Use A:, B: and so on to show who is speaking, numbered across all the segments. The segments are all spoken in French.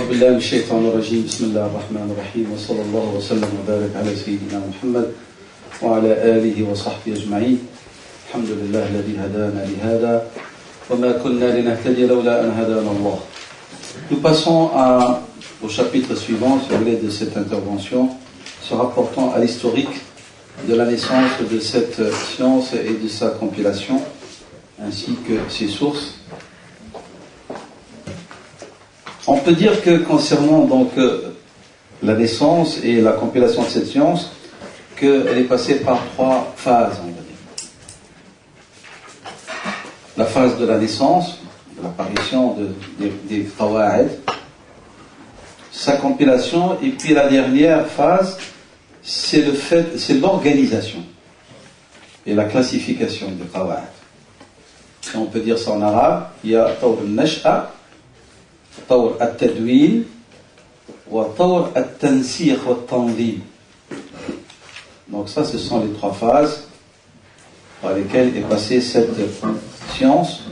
A: بالله من الشيطان الرجيم بسم الله الرحمن الرحيم وصلى الله وسلم وبارك على سيدنا محمد وعلى آله وصحبه أجمعين الحمد لله الذي هدانا لهذا وما كنا لنهتدي لولا أن هدانا الله. Nous passons au chapitre suivant sur l'aide de cette intervention se rapportant à l'historique de la naissance de cette science et de sa compilation ainsi que ses sources. On peut dire que concernant donc la naissance et la compilation de cette science, qu'elle est passée par trois phases, on va dire. La phase de la naissance, de l'apparition des qawa'id, sa compilation, et puis la dernière phase, c'est l'organisation et la classification des qawa'id. Si on peut dire ça en arabe, il y a tawr al-nash'a, طور التدوين وطور التنسيق والتنظيم. Donc ça, ce sont les trois phases par lesquelles est passée cette science.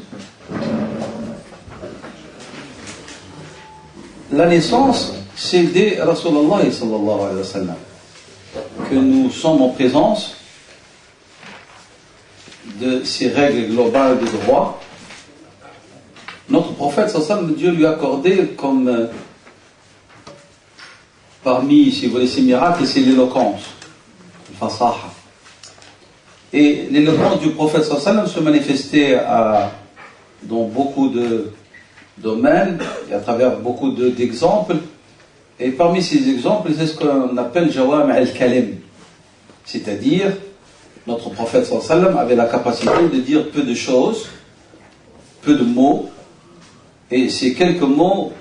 A: La naissance, c'est dès Rasulallah sallallahu alayhi wa sallam que nous sommes en présence de ces règles globales de droit. Notre prophète, Dieu lui a accordé comme parmi, si vous voulez, ces miracles, c'est l'éloquence, le fasaha. Et l'éloquence du prophète se manifestait dans beaucoup de domaines et à travers beaucoup d'exemples. Et parmi ces exemples, c'est ce qu'on appelle jawam al-kalim. C'est-à-dire, notre prophète avait la capacité de dire peu de choses, peu de mots. Et ces quelques mots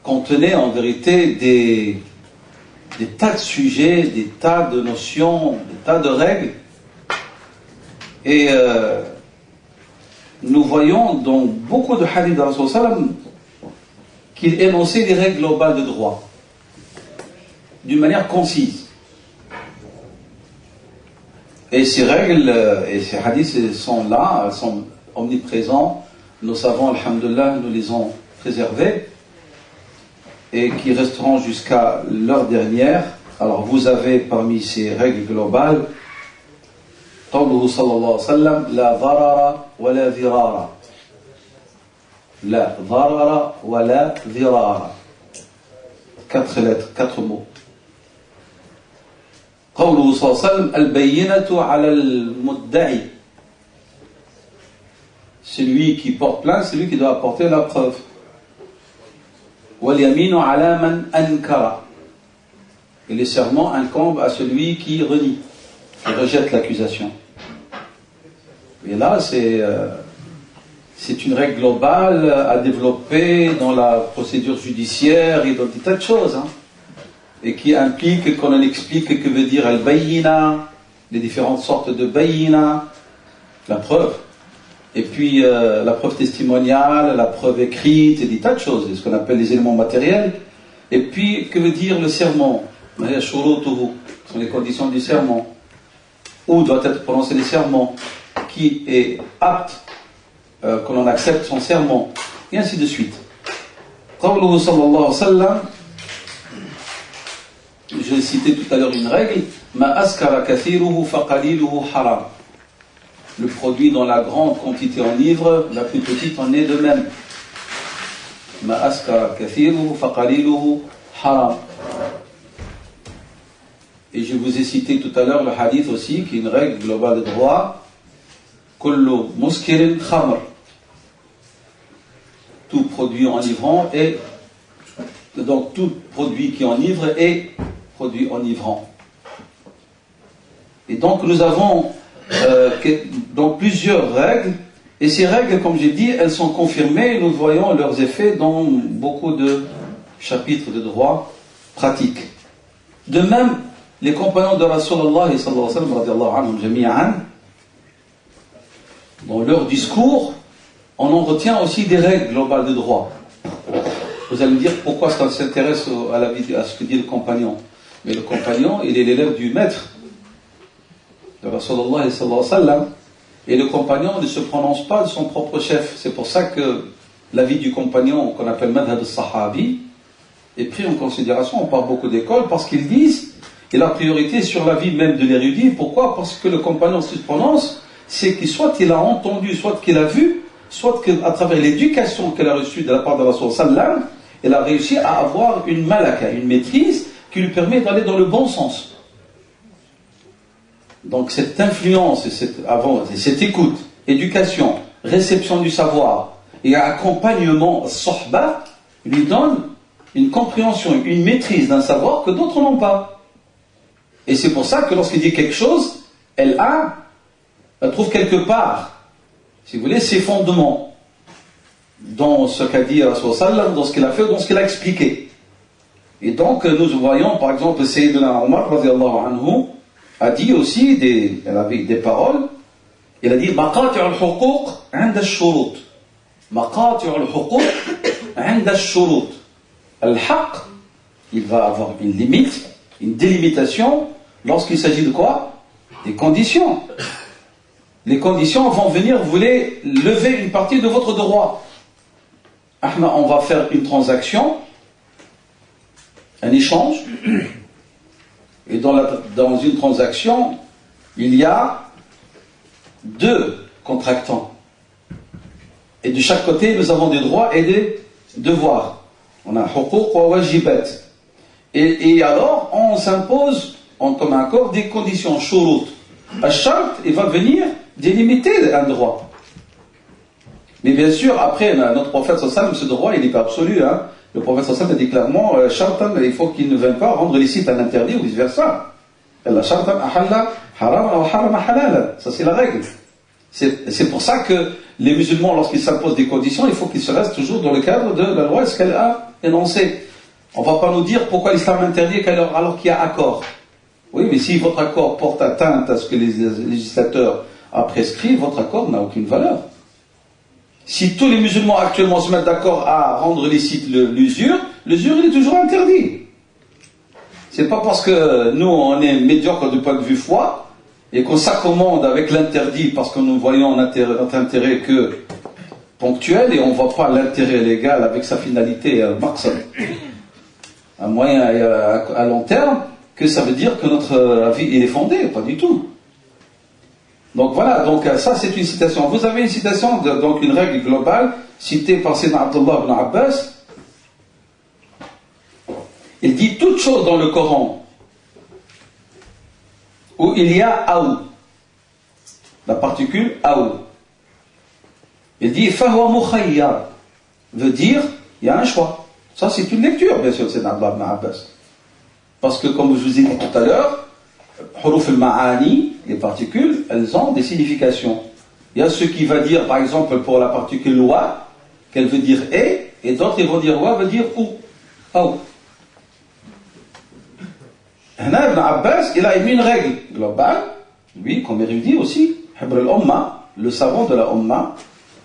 A: contenaient en vérité des tas de sujets, des tas de notions, des tas de règles. Et nous voyons dans beaucoup de hadiths de Rasul sallam qu'il énonçait des règles globales de droit d'une manière concise. Et ces règles et ces hadiths sont là, elles sont omniprésents. Nos savants, alhamdoulilah, nous les ont préservés et qui resteront jusqu'à l'heure dernière. Alors vous avez parmi ces règles globales قوله صلى الله عليه وسلم لا ضرر ولا ضرار لا ضرر ولا ضرار. 4 lettres, 4 mots. قوله صلى الله عليه وسلم البينة على المدعي. Celui qui porte plainte, c'est lui qui doit apporter la preuve. وَالْيَمِينُ عَلَى مَنْ أَنْكَرَ. Et les serments incombent à celui qui renie, qui rejette l'accusation. Et là, c'est une règle globale à développer dans la procédure judiciaire et dans des tas de choses. Et qui implique qu'on en explique que veut dire al-bayyina, les différentes sortes de bayyina, la preuve. Et puis la preuve testimoniale, la preuve écrite, et des tas de choses, ce qu'on appelle les éléments matériels. Et puis, que veut dire le serment? Ce sont les conditions du serment. Où doit être prononcé le serment? Qui est apte que l'on accepte son serment? Et ainsi de suite. قوله صلى الله عليه وسلم, j'ai cité tout à l'heure une règle, ما أسكر كثيره فقليله حرام. Le produit dont la grande quantité enivre, la plus petite en est de même. Ma askara kathiruhu faqaliluhu haram. Et je vous ai cité tout à l'heure le hadith aussi, qui est une règle globale de droit. Kullu muskirin khamr. Tout produit enivrant est, donc tout produit qui enivre est produit enivrant. Et donc nous avons dans plusieurs règles, et ces règles, comme j'ai dit, elles sont confirmées, et nous voyons leurs effets dans beaucoup de chapitres de droit pratiques. De même, les compagnons de Rasulallah dans leur discours, on en retient aussi des règles globales de droit. Vous allez me dire pourquoi ça s'intéresse à ce que dit le compagnon. Mais le compagnon, il est l'élève du maître de Rasulallah sallallahu alayhi wa sallam, et le compagnon ne se prononce pas de son propre chef. C'est pour ça que l'avis du compagnon qu'on appelle madhab al-sahabi est pris en considération par beaucoup d'écoles parce qu'ils disent, et la priorité sur l'avis même de l'érudit. Pourquoi? Parce que le compagnon se prononce, c'est qu'il soit qu'il a entendu, soit qu'il a vu, soit qu'à travers l'éducation qu'elle a reçue de la part de Rasul sallam, elle a réussi à avoir une malaka, une maîtrise qui lui permet d'aller dans le bon sens. Donc cette influence, et cette écoute, éducation, réception du savoir et accompagnement sohba lui donne une compréhension, une maîtrise d'un savoir que d'autres n'ont pas. Et c'est pour ça que lorsqu'il dit quelque chose, elle trouve quelque part, si vous voulez, ses fondements dans ce qu'a dit Rasul sallam, dans ce qu'il a fait, dans ce qu'il a expliqué. Et donc nous voyons par exemple Sayyidina Omar radiallahu anhu a dit aussi, elle avait des paroles, il a dit maqati' al-huquq 'inda ash-shurut. Maqati' al-huquq 'inda ash-shurut. Al-haq, il va avoir une limite, une délimitation lorsqu'il s'agit de quoi? Des conditions. Les conditions vont venir, vous voulez lever une partie de votre droit. On va faire une transaction, un échange, et dans une transaction, il y a deux contractants. Et de chaque côté, nous avons des droits et des devoirs. On a huquq wa wajibat. Et alors, on s'impose comme accord des conditions, shurut. Al-shart, il va venir délimiter un droit. Mais bien sûr, après, notre prophète sallam, ce droit, il n'est pas absolu. Hein. Le prophète sallam a dit clairement, shartan, il faut qu'il ne vienne pas rendre licite un interdit ou vice-versa. Shartan ahalla haram ou harama halala. Ça, c'est la règle. C'est pour ça que les musulmans, lorsqu'ils s'imposent des conditions, il faut qu'ils se restent toujours dans le cadre de la loi, ce qu'elle a énoncé. On ne va pas nous dire pourquoi l'islam interdit alors qu'il y a accord. Oui, mais si votre accord porte atteinte à ce que les législateurs ont prescrit, votre accord n'a aucune valeur. Si tous les musulmans actuellement se mettent d'accord à rendre licite l'usure, l'usure il est toujours interdit. C'est pas parce que nous on est médiocre du point de vue foi et qu'on s'accommode avec l'interdit parce que nous voyons notre intérêt que ponctuel et on ne voit pas l'intérêt légal avec sa finalité à moyen et à long terme, que ça veut dire que notre avis il est fondé, pas du tout. Donc voilà, donc ça c'est une citation. Vous avez une citation, donc une règle globale, citée par Sayyidina Abdullah ibn Abbas. Il dit toute chose dans le Coran où il y a aou, la particule aou. Il dit fahuwa mukhayyar, veut dire il y a un choix. Ça c'est une lecture, bien sûr, Sayyidina Abdullah ibn Abbas. Parce que comme je vous ai dit tout à l'heure, huruf al-ma'ani, les particules, elles ont des significations. Il y a ceux qui vont dire, par exemple, pour la particule wa, qu'elle veut dire et d'autres ils vont dire wa veut dire ou. Ibn Abbas, il a émis une règle globale, lui, comme érudit aussi, Hibr al-Umma, le savant de la Umma,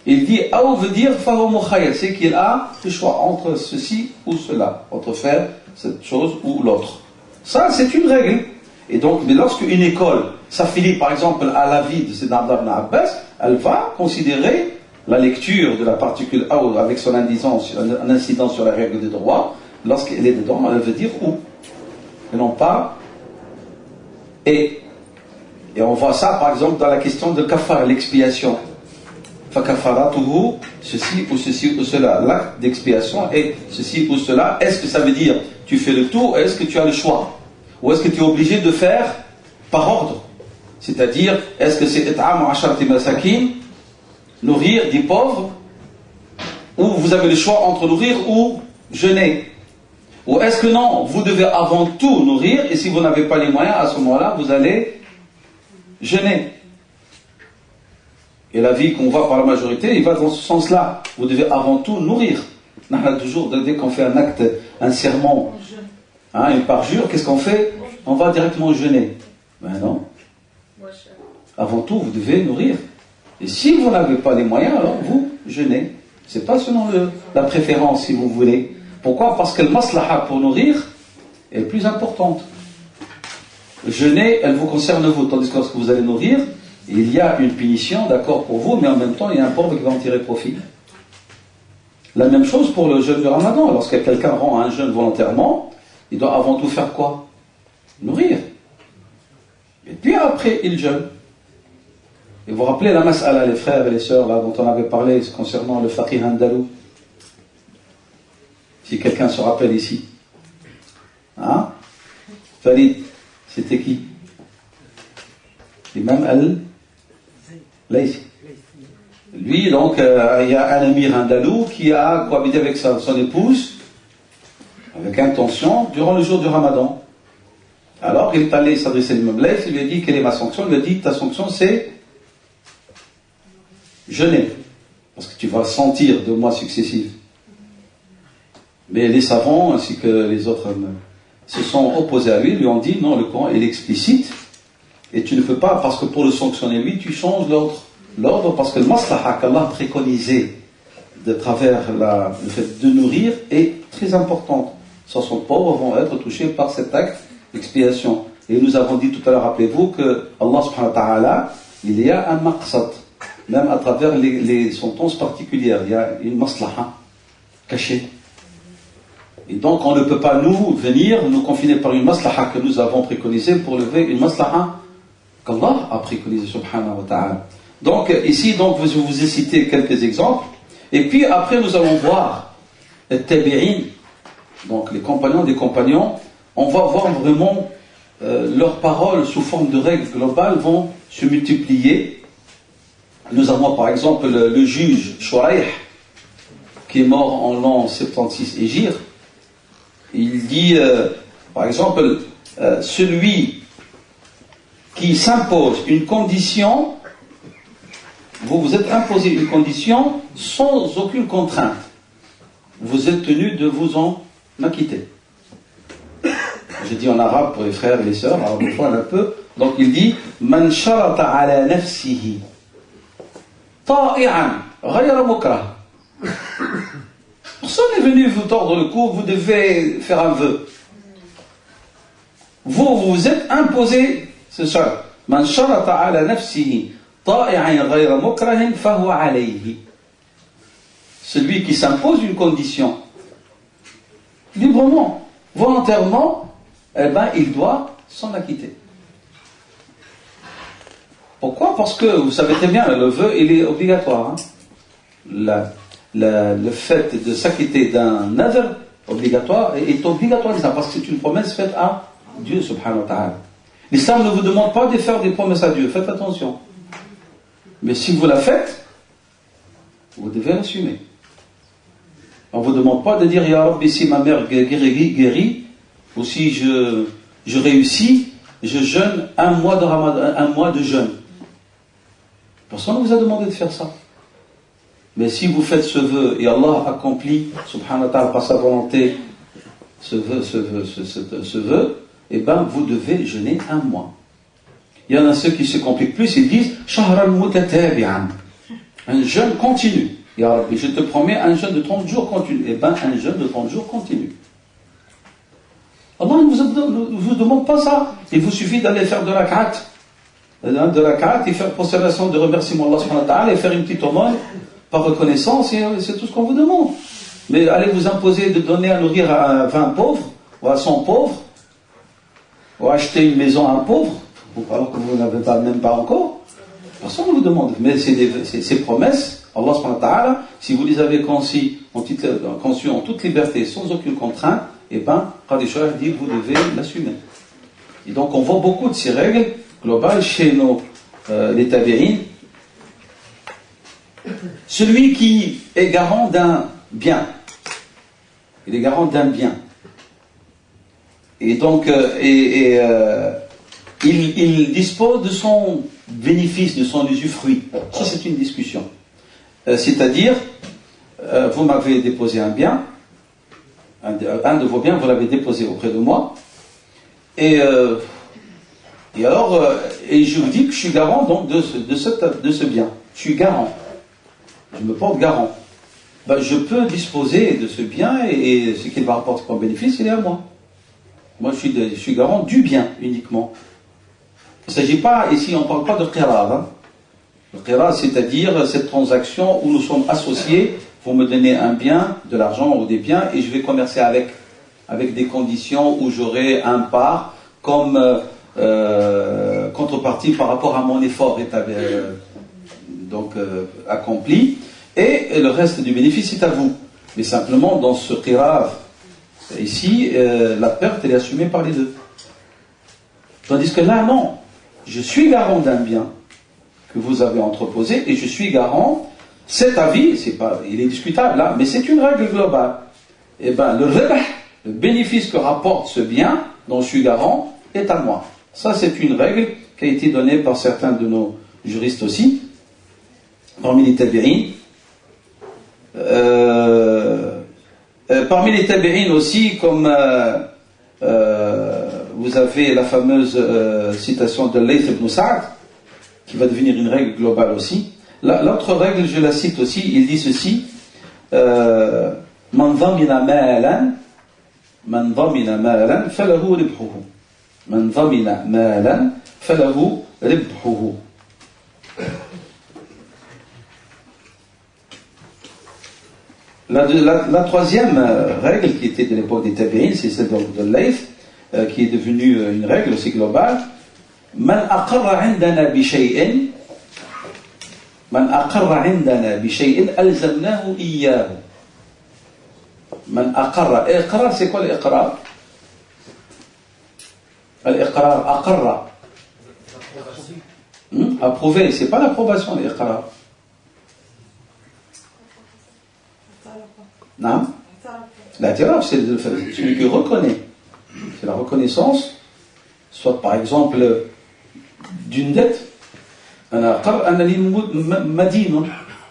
A: il dit aou veut dire fahu mukhayyar, c'est qu'il a le choix entre ceci ou cela, entre faire cette chose ou l'autre. Ça, c'est une règle. Et donc, mais lorsque une école s'affilie par exemple à l'avis de Sayyidina Abdullah ibn Abbas, elle va considérer la lecture de la particule aou avec son incidence sur la règle des droits, lorsqu'elle est dedans, elle veut dire ou, et non pas et. Et on voit ça par exemple dans la question de kafar, l'expiation. Fakafaratuhu, ceci ou cela, l'acte d'expiation est ceci ou cela. Est-ce que ça veut dire tu fais le tout, est-ce que tu as le choix? Ou est-ce que tu es obligé de faire par ordre? C'est-à-dire, est-ce que c'est it'am asharati masakin, nourrir des pauvres, ou vous avez le choix entre nourrir ou jeûner? Ou est-ce que non, vous devez avant tout nourrir, et si vous n'avez pas les moyens, à ce moment-là, vous allez jeûner? Et l'avis qu'on voit par la majorité, il va dans ce sens-là. Vous devez avant tout nourrir. Toujours, dès qu'on fait un acte, un serment, et par jour, qu'est-ce qu'on fait? On va directement jeûner. Ben non. Avant tout, vous devez nourrir. Et si vous n'avez pas les moyens, alors vous jeûnez. C'est pas selon la préférence, si vous voulez. Pourquoi? Parce que le maslaha pour nourrir est plus importante. Jeûner, elle vous concerne vous, tandis que lorsque vous allez nourrir, il y a une punition, d'accord, pour vous, mais en même temps, il y a un pauvre qui va en tirer profit. La même chose pour le jeûne du Ramadan. Lorsque quelqu'un rend un jeûne volontairement, il doit avant tout faire quoi? Nourrir. Et puis après, il jeûne. Et vous vous rappelez la mas'ala, les frères et les sœurs, là, dont on avait parlé concernant le faqih andalou? Si quelqu'un se rappelle ici. Hein? Farid, c'était qui? Imam al-Laythi. Lui, donc, il y a un émir andalou qui a cohabité avec son épouse, avec intention, durant le jour du Ramadan. Alors, il est allé s'adresser à l'imam Layth, il lui a dit, quelle est ma sanction? Il lui a dit, ta sanction, c'est jeûner, parce que tu vas sentir 2 mois successifs. Mais les savants, ainsi que les autres, se sont opposés à lui ont dit, non, le Coran est explicite, et tu ne peux pas, parce que pour le sanctionner lui, tu changes l'ordre, parce que le maslaha qu'Allah a préconisé de travers le fait de nourrir est très importante. 60 pauvres vont être touchés par cet acte d'expiation. Et nous avons dit tout à l'heure, rappelez-vous, que Allah subhanahu wa ta'ala, il y a un maqsad, même à travers les sentences particulières, il y a une maslaha cachée. Et donc on ne peut pas nous confiner par une maslaha que nous avons préconisée pour lever une maslaha qu'Allah a préconisée, subhanahu wa ta'ala. Donc ici, je vous ai cité quelques exemples, et puis après nous allons voir les tabi'in, donc les compagnons des compagnons, on va voir vraiment leurs paroles sous forme de règles globales vont se multiplier. Nous avons par exemple le juge Shuraih, qui est mort en l'an 76 Hégire. Il dit, par exemple, celui qui s'impose une condition, vous vous êtes imposé une condition sans aucune contrainte. Vous êtes tenu de vous en acquitter. J'ai dit en arabe pour les frères et les sœurs, arabophones un peu. Donc il dit, Man sharata ala nafsihi ta'i'an ghayra mukrah. Personne n'est venu vous tordre le cou, vous devez faire un vœu. Vous vous êtes imposé ce shart. Man sharata ala nafsihi ta'i'an ghayra mukrahin fahuwa alayhi. Celui qui s'impose une condition, librement, volontairement, eh ben, il doit s'en acquitter. Pourquoi? Parce que, vous savez très bien, le vœu, il est obligatoire. Hein. Le fait de s'acquitter d'un nadr obligatoire est obligatoire, parce que c'est une promesse faite à Dieu, subhanahu wa ta'ala. L'islam ne vous demande pas de faire des promesses à Dieu, faites attention. Mais si vous la faites, vous devez l'assumer. On ne vous demande pas de dire, Ya Rabbi, si ma mère guérit, ou si je réussis, je jeûne un mois de Ramadan, un mois de jeûne. Personne ne vous a demandé de faire ça. Mais si vous faites ce vœu, et Allah accomplit, subhanahu wa ta'ala, par sa volonté, ce vœu, eh ben, vous devez jeûner un mois. Il y en a ceux qui se compliquent plus, ils disent, Shahran mutatabi'an. Un jeûne continu. Ya Rabbi, je te promets un jeûne de 30 jours continu. Eh bien, un jeûne de 30 jours continu. Allah ne vous demande pas ça. Il vous suffit d'aller faire de la rak'at et faire prosternation de remerciement à Allah subhanahu wa ta'ala et faire une petite aumône par reconnaissance, et c'est tout ce qu'on vous demande. Mais allez vous imposer de donner à nourrir à 20 pauvres, ou à 100 pauvres, ou acheter une maison à un pauvre, alors que vous n'avez pas, même pas encore. Personne ne vous demande. Mais ces promesses, Allah subhanahu wa ta'ala, si vous les avez conçues en toute liberté, sans aucune contrainte, eh bien, Qadisha dit vous devez l'assumer. Et donc on voit beaucoup de ces règles globales chez les tabi'in. Celui qui est garant d'un bien, il est garant d'un bien. Et donc, il dispose de son bénéfice, de son usufruit. Ça, c'est une discussion. C'est-à-dire, vous m'avez déposé un bien, un de vos biens, vous l'avez déposé auprès de moi, et je vous dis que je suis garant donc de ce bien. Je suis garant. Je me porte garant. Ben, je peux disposer de ce bien et ce qu'il va rapporter comme bénéfice, il est à moi. Moi, je suis garant du bien uniquement. Il ne s'agit pas, ici, on ne parle pas de qirab. Hein. Le qirab, c'est-à-dire cette transaction où nous sommes associés vous me donnez un bien, de l'argent ou des biens, et je vais commercer avec des conditions où j'aurai un part comme contrepartie par rapport à mon effort accompli, et le reste du bénéfice est à vous. Mais simplement, dans ce qira, ici, la perte elle est assumée par les deux. Tandis que là, non. Je suis garant d'un bien que vous avez entreposé, et je suis garant, cet avis, il est discutable là, mais c'est une règle globale. Et bien, le bénéfice que rapporte ce bien dont je suis garant est à moi. Ça, c'est une règle qui a été donnée par certains de nos juristes aussi, parmi les tabi'in. Parmi les tabi'in aussi, comme vous avez la fameuse citation de Layth ibn Sa'd, qui va devenir une règle globale aussi. L'autre règle, je la cite aussi, il dit ceci: Man dhamina malan falahu ribhuhu. Man dhamina malan falahu ribhuhu. La troisième règle qui était de l'époque des tabi'in, c'est celle de Layth, qui est devenue une règle aussi globale. Man aqarra indana bi shay'in alzamnahu iyyahu. Man aqarra. Iqrar, c'est quoi l'iqrar? L'iqrar, aqarra. Approuver, c'est pas l'approbation, l'iqrar. Non? L'a'tiraf, c'est celui qui reconnaît. C'est la reconnaissance, soit par exemple d'une dette.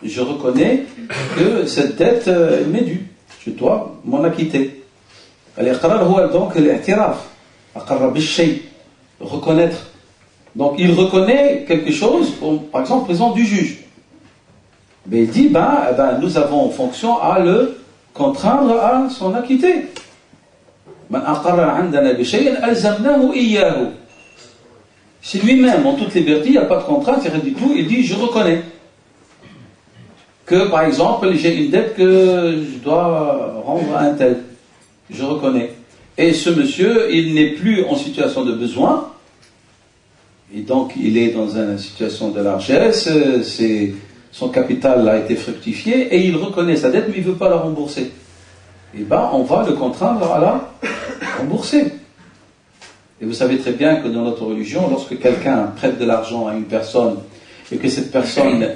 A: Je reconnais que cette dette m'est due. Je dois m'en acquitter. Donc l'i'tiraf. Reconnaître. Donc il reconnaît quelque chose, par exemple, présent du juge. Mais il dit, nous avons fonction à le contraindre à s'en acquitter. C'est lui-même, en toute liberté, il n'y a pas de contrainte, rien du tout, il dit, je reconnais que, par exemple, j'ai une dette que je dois rendre à un tel. Je reconnais. Et ce monsieur, il n'est plus en situation de besoin, et donc il est dans une situation de largesse, son capital a été fructifié, et il reconnaît sa dette, mais il ne veut pas la rembourser. Et on va le contraindre à la rembourser. Et vous savez très bien que dans notre religion, lorsque quelqu'un prête de l'argent à une personne, et que cette personne,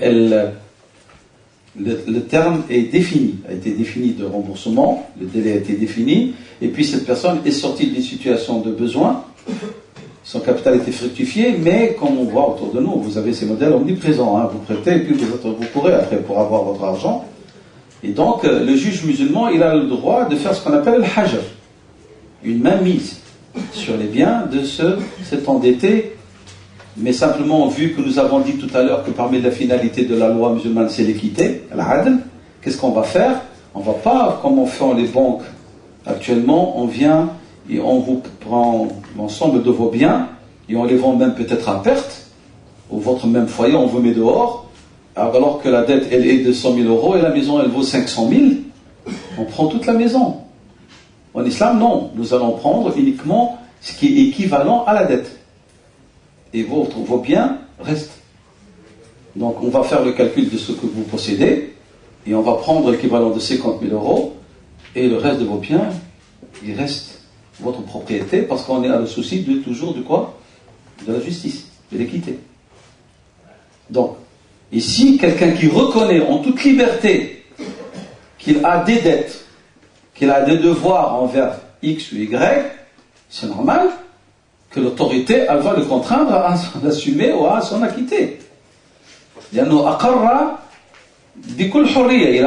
A: le terme est défini, a été défini de remboursement, le délai a été défini, et puis cette personne est sortie d'une situation de besoin, son capital a été fructifié, mais comme on voit autour de nous, vous avez ces modèles omniprésents, vous prêtez, et puis vous courez après pour avoir votre argent. Et donc, le juge musulman, il a le droit de faire ce qu'on appelle le hajr, une mainmise sur les biens de cet endetté. Mais simplement, vu que nous avons dit tout à l'heure que parmi la finalité de la loi musulmane, c'est l'équité, l'adl, qu'est-ce qu'on va faire? On ne va pas, comme on fait les banques actuellement, on vient et on vous prend l'ensemble de vos biens et on les vend même peut-être à perte, ou votre même foyer, on vous met dehors, alors que la dette, elle est de 100 000 euros et la maison, elle vaut 500 000, on prend toute la maison. En islam, non. Nous allons prendre uniquement ce qui est équivalent à la dette. Et vos biens restent. Donc, on va faire le calcul de ce que vous possédez, et on va prendre l'équivalent de 50 000 euros, et le reste de vos biens, il reste votre propriété, parce qu'on est à le souci toujours de quoi? De la justice, de l'équité. Donc, ici, quelqu'un qui reconnaît en toute liberté qu'il a des dettes, qu'il a des devoirs envers X ou Y, c'est normal que l'autorité, elle va le contraindre à l'assumer ou à s'en acquitter. Il a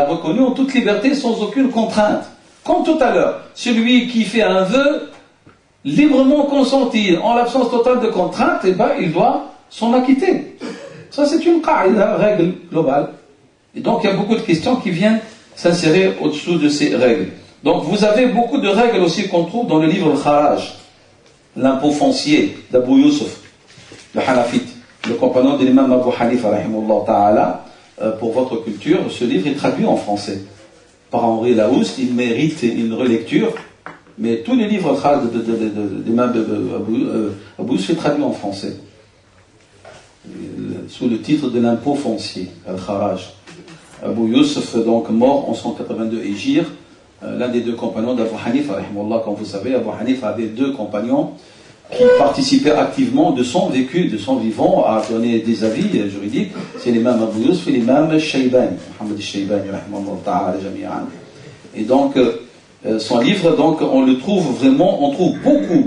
A: reconnu en toute liberté sans aucune contrainte. Comme tout à l'heure, celui qui fait un vœu librement consenti, en l'absence totale de contrainte, il doit s'en acquitter. Ça, c'est une règle globale. Et donc, il y a beaucoup de questions qui viennent s'insérer au-dessous de ces règles. Donc, vous avez beaucoup de règles aussi qu'on trouve dans le livre Al-Kharaj, l'impôt foncier d'Abu Yusuf, le Hanafite, le compagnon de l'imam Abu Hanifa, rahimahullah ta'ala. Pour votre culture, ce livre est traduit en français. par Henri Laouste, il mérite une relecture. Mais tous les livres d'Imam Abou Youssef sont traduits en français, sous le titre de l'impôt foncier, Al-Kharaj. Abou Youssef, donc mort en 182 Hégire, l'un des deux compagnons d'Abu Hanifa, comme vous savez. Abu Hanifa avait deux compagnons qui participaient activement de son vécu, de son vivant, à donner des avis juridiques. C'est l'imam Abou Youssef et l'imam Shaybani, Mohamed Shaybani, et donc son livre, donc on le trouve vraiment, on trouve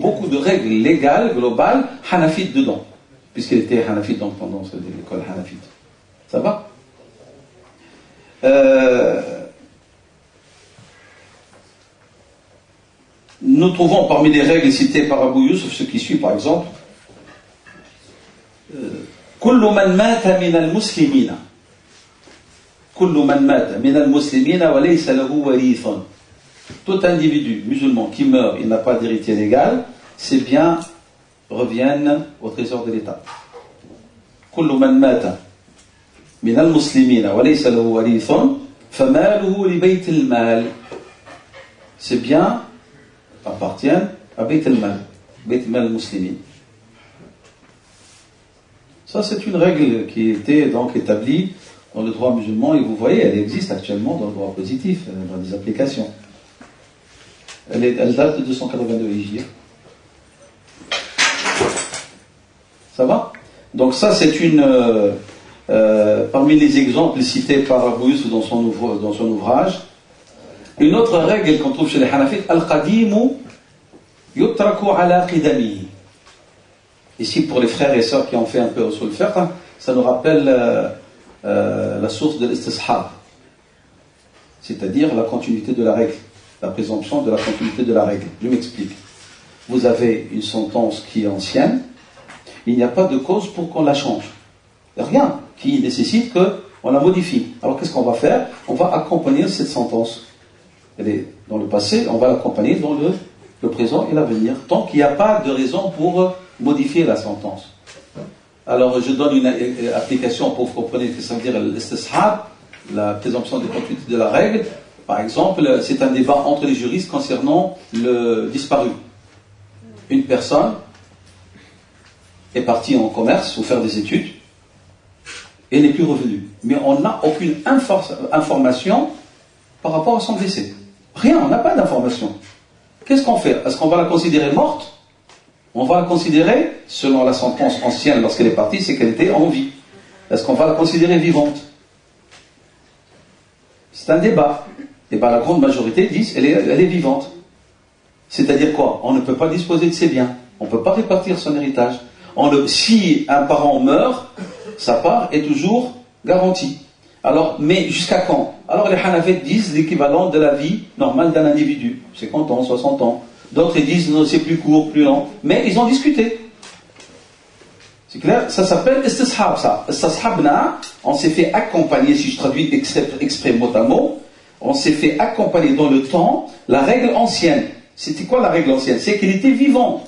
A: beaucoup de règles légales, globales, hanafites dedans, puisqu'il était hanafite donc pendant l'école hanafite. Ça va? Nous trouvons parmi les règles citées par Abou Youssef ce qui suit, par exemple: Kullu man mata min al-muslimina, Kullu man mata min al-muslimina wa laysa lahu warithun. Tout individu musulman qui meurt, il n'a pas d'héritier légal, ses biens reviennent au trésor de l'État. Kullu man mata min al-muslimina wa laysa lahu warithun famaluhu li bayt al-mal. Ses biens appartiennent à Bayt al-Mal, Bayt al-Mal al-Muslimin. Ça, c'est une règle qui était donc établie dans le droit musulman, et vous voyez, elle existe actuellement dans le droit positif, dans des applications. Elle date de 282 Hijri. Ça va? Donc ça, c'est une parmi les exemples cités par Abou Youssef dans son ouvrage. Une autre règle qu'on trouve chez les Hanafites: Al-Qadimu yutraku ala qidamihi. Ici, pour les frères et sœurs qui ont fait un peu usul fiqh, ça nous rappelle la source de l'istishab, c'est-à-dire la continuité de la règle, la présomption de la continuité de la règle. Je m'explique. Vous avez une sentence qui est ancienne, il n'y a pas de cause pour qu'on la change. Rien qui nécessite qu'on la modifie. Alors qu'est-ce qu'on va faire? On va accompagner cette sentence. Elle est dans le passé, on va l'accompagner dans le présent et l'avenir, tant qu'il n'y a pas de raison pour modifier la sentence. Alors je donne une application pour que vous compreniez ce que ça veut dire l'istishab, la présomption de continuité de la règle. Par exemple, c'est un débat entre les juristes concernant le disparu. Une personne est partie en commerce ou faire des études et n'est plus revenue. Mais on n'a aucune information par rapport à son décès. Rien, on n'a pas d'information. Qu'est-ce qu'on fait? Est-ce qu'on va la considérer morte? On va la considérer, selon la sentence ancienne lorsqu'elle est partie, c'est qu'elle était en vie. Est-ce qu'on va la considérer vivante? C'est un débat. Et bien la grande majorité disent elle est vivante. C'est-à-dire quoi? On ne peut pas disposer de ses biens. On ne peut pas répartir son héritage. Si un parent meurt, sa part est toujours garantie. Alors, mais jusqu'à quand? Alors les Hanafites disent l'équivalent de la vie normale d'un individu. 50 ans, 60 ans. D'autres disent non, c'est plus court, plus lent. Mais ils ont discuté. C'est clair? Ça s'appelle istishab, ça. Istishabna, on s'est fait accompagner, si je traduis exprès mot à mot, on s'est fait accompagner dans le temps la règle ancienne. C'était quoi la règle ancienne? C'est qu'elle était vivante.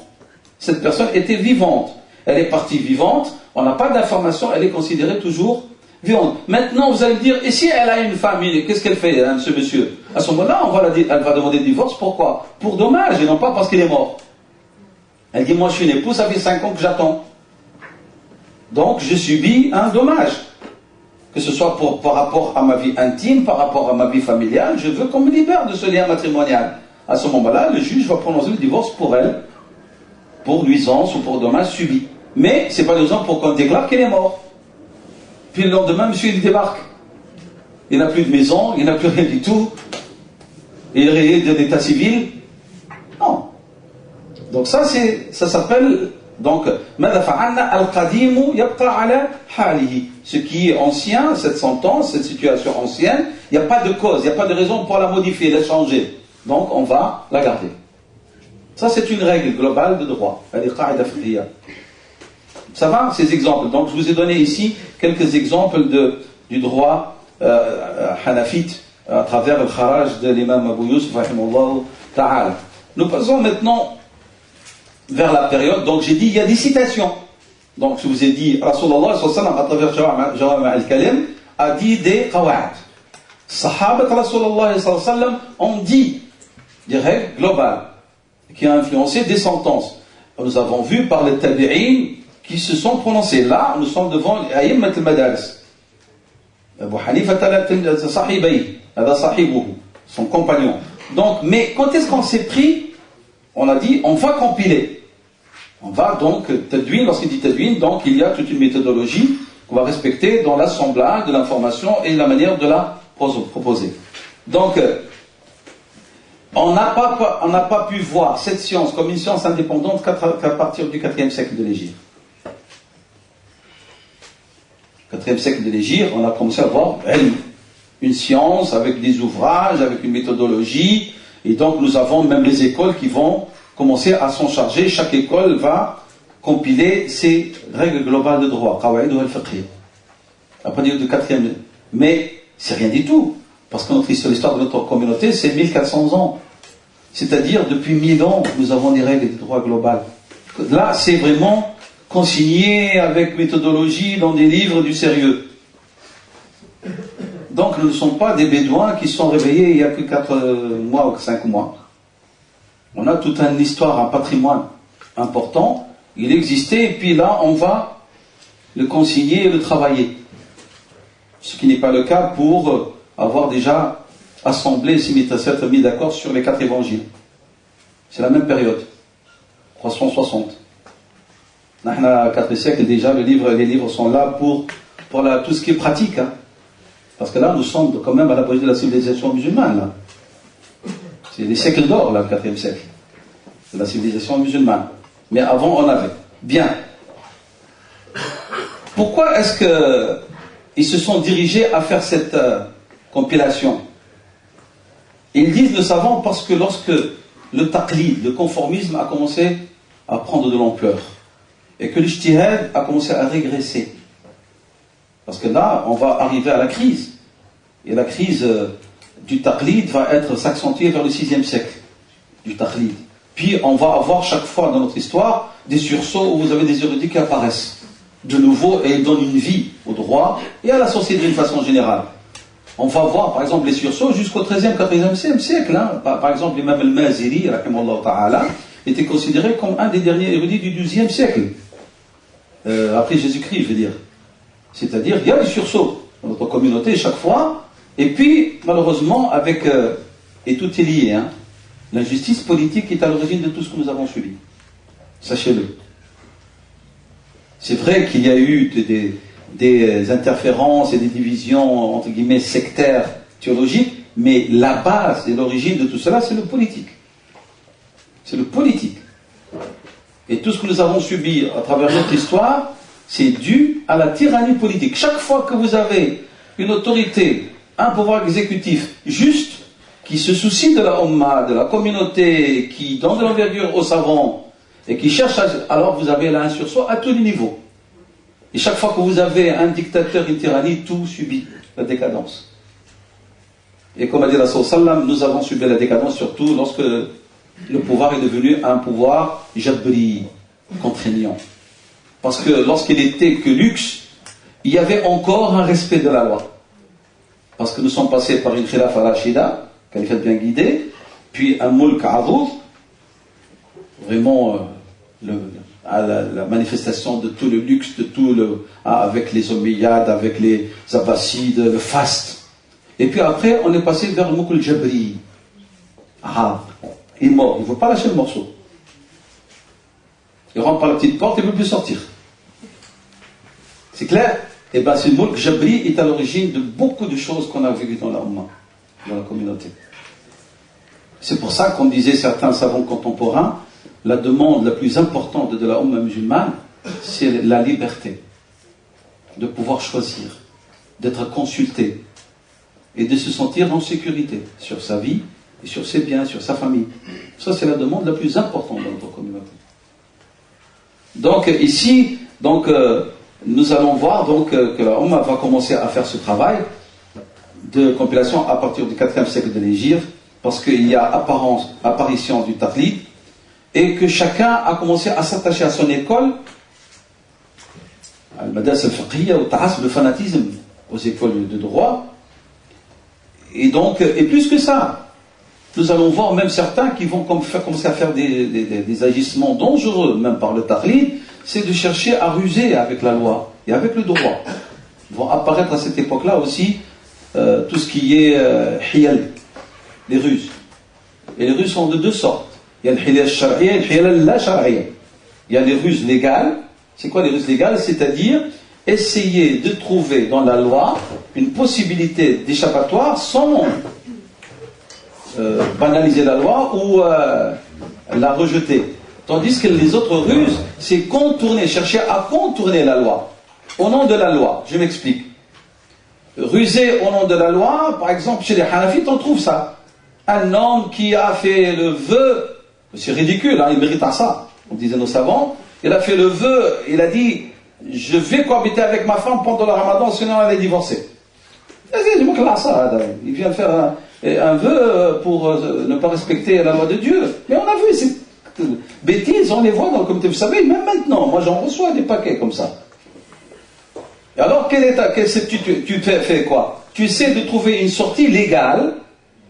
A: Cette personne était vivante. Elle est partie vivante, on n'a pas d'information, elle est considérée toujours vivante. Maintenant, vous allez me dire, et si elle a une famille, qu'est-ce qu'elle fait, hein, ce monsieur? À ce moment-là, elle va demander le divorce, pourquoi? Pour dommage, et non pas parce qu'il est mort. Elle dit, moi je suis une épouse, ça fait 5 ans que j'attends. Donc, je subis un dommage. Que ce soit par rapport à ma vie intime, par rapport à ma vie familiale, je veux qu'on me libère de ce lien matrimonial. À ce moment-là, le juge va prononcer le divorce pour elle, pour nuisance ou pour dommage subi. Mais ce n'est pas une raison pour qu'on déclare qu'elle est morte. Puis le lendemain, monsieur, il débarque. Il n'a plus de maison, il n'a plus rien du tout. Il est rayé de l'état civil. Non. Donc ça s'appelle, donc, ce qui est ancien, cette sentence, cette situation ancienne, il n'y a pas de cause, il n'y a pas de raison pour la modifier, la changer. Donc on va la garder. Ça, c'est une règle globale de droit. Ça va, ces exemples? Donc, je vous ai donné ici quelques exemples du droit hanafite à travers le kharaj de l'imam Abou Youssef, rahimahullah ta'ala. Nous passons maintenant vers la période. Donc, j'ai dit, il y a des citations. Donc, je vous ai dit, Rasulallah, à travers Jawami' al-Kalim, a dit des qawa'id. Sahaba Rasulullah sallallahu alayhi wa sallam ont dit des règles globales qui ont influencé des sentences. Nous avons vu par les tabi'in qui se sont prononcés. Là, nous sommes devant Aïmmat al-Madaris. Abu Hanifa sahibayi, son compagnon. Donc, mais quand est-ce qu'on s'est pris? On a dit, on va compiler. On va donc, tadwin, lorsqu'il dit tadwin, donc il y a toute une méthodologie qu'on va respecter dans l'assemblage de l'information et la manière de la proposer. Donc, on n'a pas pu voir cette science comme une science indépendante qu'à partir du 4e siècle de l'Hégire. 4e siècle de l'Hégire, on a commencé à voir une science avec des ouvrages, avec une méthodologie, et donc nous avons même les écoles qui vont commencer à s'en charger. Chaque école va compiler ses règles globales de droit, qawaïd ou al-fiqh, à partir du 4e. Mais c'est rien du tout, parce que l'histoire de notre communauté, c'est 1400 ans. C'est-à-dire, depuis 1000 ans, nous avons des règles de droit global. Là, c'est vraiment consigné avec méthodologie dans des livres du sérieux. Donc nous ne sommes pas des bédouins qui sont réveillés il y a que 4 mois ou 5 mois. On a toute une histoire, un patrimoine important, il existait, et puis là on va le consigner et le travailler. Ce qui n'est pas le cas pour avoir déjà assemblé, s'être mis d'accord sur les 4 évangiles. C'est la même période, 360. À 4 siècles déjà, les livres sont là pour tout ce qui est pratique. Hein. Parce que là, nous sommes quand même à l'apogée de la civilisation musulmane. Là. C'est des siècles d'or, là, le 4e siècle. De la civilisation musulmane. Mais avant, on avait. Bien. Pourquoi est-ce qu'ils se sont dirigés à faire cette compilation? Ils disent, le savant, parce que lorsque le taqlid, le conformisme a commencé à prendre de l'ampleur, et que l'ijtihad a commencé à régresser. Parce que là, on va arriver à la crise. Et la crise du taqlid va s'accentuer vers le 6e siècle, du taqlid. Puis on va avoir chaque fois dans notre histoire des sursauts où vous avez des érudits qui apparaissent de nouveau et ils donnent une vie au droit et à la société d'une façon générale. On va voir par exemple les sursauts jusqu'au 13e, 14e siècle. Hein. Par exemple, l'imam al-Maziri, rahimahullah ta'ala, était considéré comme un des derniers érudits du 12e siècle. Après Jésus-Christ, je veux dire. C'est-à-dire, il y a des sursauts dans notre communauté chaque fois, et puis, malheureusement, et tout est lié, hein, l'injustice politique est à l'origine de tout ce que nous avons subi. Sachez-le. C'est vrai qu'il y a eu des interférences et des divisions, entre guillemets, sectaires, théologiques, mais la base et l'origine de tout cela, c'est le politique. C'est le politique. Et tout ce que nous avons subi à travers notre histoire, c'est dû à la tyrannie politique. Chaque fois que vous avez une autorité, un pouvoir exécutif juste, qui se soucie de la Ummah, de la communauté, qui donne de l'envergure aux savants, et qui cherche alors vous avez là un sursaut à tous les niveaux. Et chaque fois que vous avez un dictateur, une tyrannie, tout subit la décadence. Et comme a dit Rasul sallam, nous avons subi la décadence surtout lorsque le pouvoir est devenu un pouvoir jabri, contraignant. Parce que lorsqu'il n'était que luxe, il y avait encore un respect de la loi. Parce que nous sommes passés par une khilafa rashida, califat bien guidé, puis un mulk adouf, vraiment la manifestation de tout le luxe, de tout avec les Omeyyades, avec les Abbasides, le faste. Et puis après, on est passé vers le mulk jabri. Il est mort, il ne veut pas lâcher le morceau. Il rentre par la petite porte, il ne veut plus sortir. C'est clair? Et bien ce mulk jabri est à l'origine de beaucoup de choses qu'on a vécues dans la Ummah, dans la communauté. C'est pour ça qu'on disait certains savants contemporains, la demande la plus importante de la Ummah musulmane, c'est la liberté. De pouvoir choisir, d'être consulté, et de se sentir en sécurité sur sa vie, et sur ses biens, sur sa famille. Ça, c'est la demande la plus importante dans notre communauté. Donc, ici, nous allons voir que la Ummah va commencer à faire ce travail de compilation à partir du 4e siècle de l'Hégire, parce qu'il y a apparition du taqlid, et que chacun a commencé à s'attacher à son école, al-Madas al-Fiqhiyya, au ta'as, le fanatisme, aux écoles de droit. Et donc, et plus que ça, nous allons voir même certains qui vont commencer à faire des agissements dangereux, même par le taklid, c'est de chercher à ruser avec la loi et avec le droit. Vont apparaître à cette époque-là aussi tout ce qui est hiyal, les ruses. Et les ruses sont de deux sortes. Il y a le hiyal shar'iyya et le hiyal la shar'iyya. Il y a les ruses légales. C'est quoi les ruses légales? C'est-à-dire essayer de trouver dans la loi une possibilité d'échappatoire sans banaliser la loi ou la rejeter. Tandis que les autres ruses, c'est contourner, chercher à contourner la loi. Au nom de la loi, je m'explique. Ruser au nom de la loi, par exemple, chez les Hanafites, on trouve ça. Un homme qui a fait le vœu, c'est ridicule, hein, il mérite à ça, on disait nos savants, il a fait le vœu, il a dit, je vais cohabiter avec ma femme pendant le ramadan, sinon elle est divorcée. Il vient faire un vœu pour ne pas respecter la loi de Dieu. Mais on a vu ces bêtises, on les voit dans le comité. Vous savez, même maintenant, moi j'en reçois des paquets comme ça. Et alors, tu fais quoi? Tu essaies de trouver une sortie légale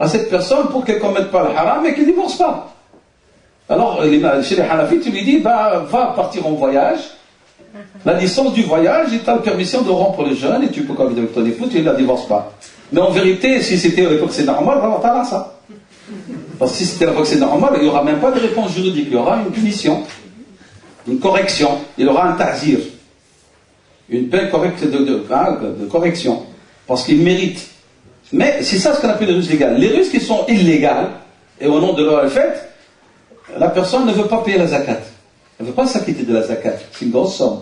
A: à cette personne pour qu'elle ne commette pas le haram et qu'elle ne divorce pas. Alors, chez les Hanafites, tu lui dis, va partir en voyage. La licence du voyage, tu as la permission de rompre le jeûne et tu peux cohabiter avec ton épouse, tu ne la divorces pas. Mais en vérité, si c'était à l'époque c'est normal, alors tu as ça. Parce que si c'était à l'époque c'est normal, il n'y aura même pas de réponse juridique, il y aura une punition, une correction, il y aura un ta'zir. Une peine correcte de correction. Parce qu'ils méritent. Mais c'est ça ce qu'on appelle les ruses légales. Les ruses qui sont illégales, et au nom de leur fait, la personne ne veut pas payer la zakat. Elle ne veut pas s'acquitter de la zakat. C'est une grosse somme.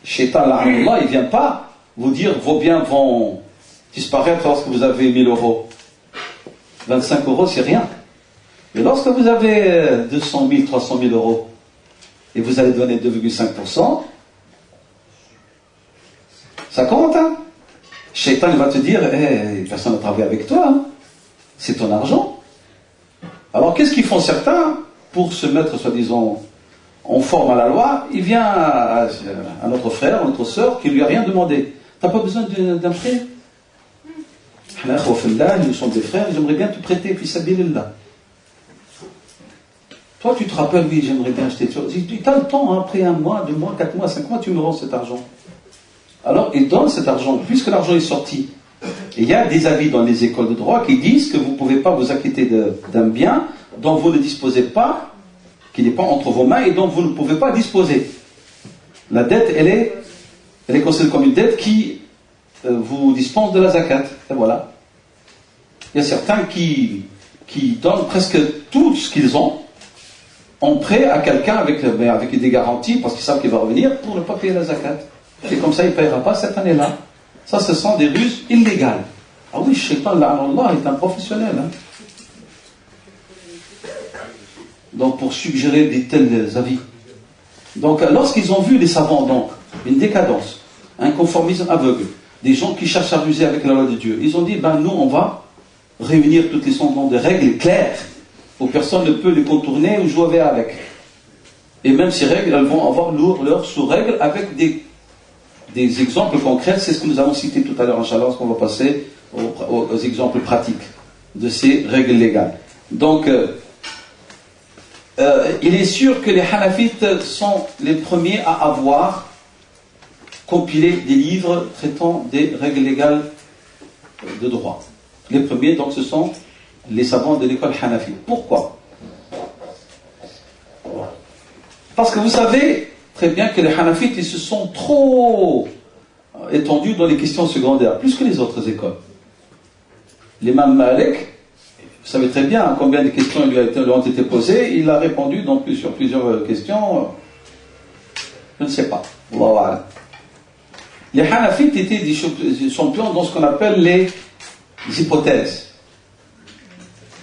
A: Shaitan, il ne vient pas vous dire vos biens vont disparaître lorsque vous avez 1000 euros. 25 euros, c'est rien. Mais lorsque vous avez 200 000, 300 000 euros, et vous allez donner 2,5%, ça compte, hein? Shaitan va te dire, personne n'a travaillé avec toi, hein? C'est ton argent. Alors qu'est-ce qu'ils font certains pour se mettre, soi-disant, en forme à la loi? Il vient à notre frère, à notre soeur, qui ne lui a rien demandé. T'as pas besoin d'un prêt? Nous sommes des frères, j'aimerais bien te prêter, puis sabilillah. Toi, tu te rappelles, oui, j'aimerais bien acheter. Tu as le temps, hein, après 1 mois, 2 mois, 4 mois, 5 mois, tu me rends cet argent. Alors, il donne cet argent, puisque l'argent est sorti. Et il y a des avis dans les écoles de droit qui disent que vous ne pouvez pas vous acquitter d'un bien dont vous ne disposez pas, qui n'est pas entre vos mains et dont vous ne pouvez pas disposer. La dette, elle est considérée comme une dette qui vous dispense de la zakat. Et voilà. Il y a certains qui donnent presque tout ce qu'ils ont en prêt à quelqu'un avec des garanties, parce qu'ils savent qu'il va revenir, pour ne pas payer la zakat. Et comme ça, il ne paiera pas cette année-là. Ça, ce sont des ruses illégales. Ah oui, Shaitan, la'anallah, est un professionnel. Hein. Donc, pour suggérer des tels avis. Donc, lorsqu'ils ont vu les savants, donc, une décadence, un conformisme aveugle, des gens qui cherchent à ruser avec la loi de Dieu, ils ont dit, nous, on va réunir toutes les semblances de règles claires, où personne ne peut les contourner ou jouer avec. Et même ces règles, elles vont avoir leurs sous-règles avec des exemples concrets. C'est ce que nous avons cité tout à l'heure, Inch'Allah, lorsqu'on va passer aux exemples pratiques de ces règles légales. Donc, il est sûr que les Hanafites sont les premiers à avoir compilé des livres traitant des règles légales de droit. Les premiers, donc, ce sont les savants de l'école Hanafi. Pourquoi? Parce que vous savez très bien que les Hanafites, ils se sont trop étendus dans les questions secondaires, plus que les autres écoles. L'imam Malik, vous savez très bien combien de questions lui ont été posées, il a répondu sur plusieurs questions, je ne sais pas. Les Hanafites étaient des champions dans ce qu'on appelle les hypothèses.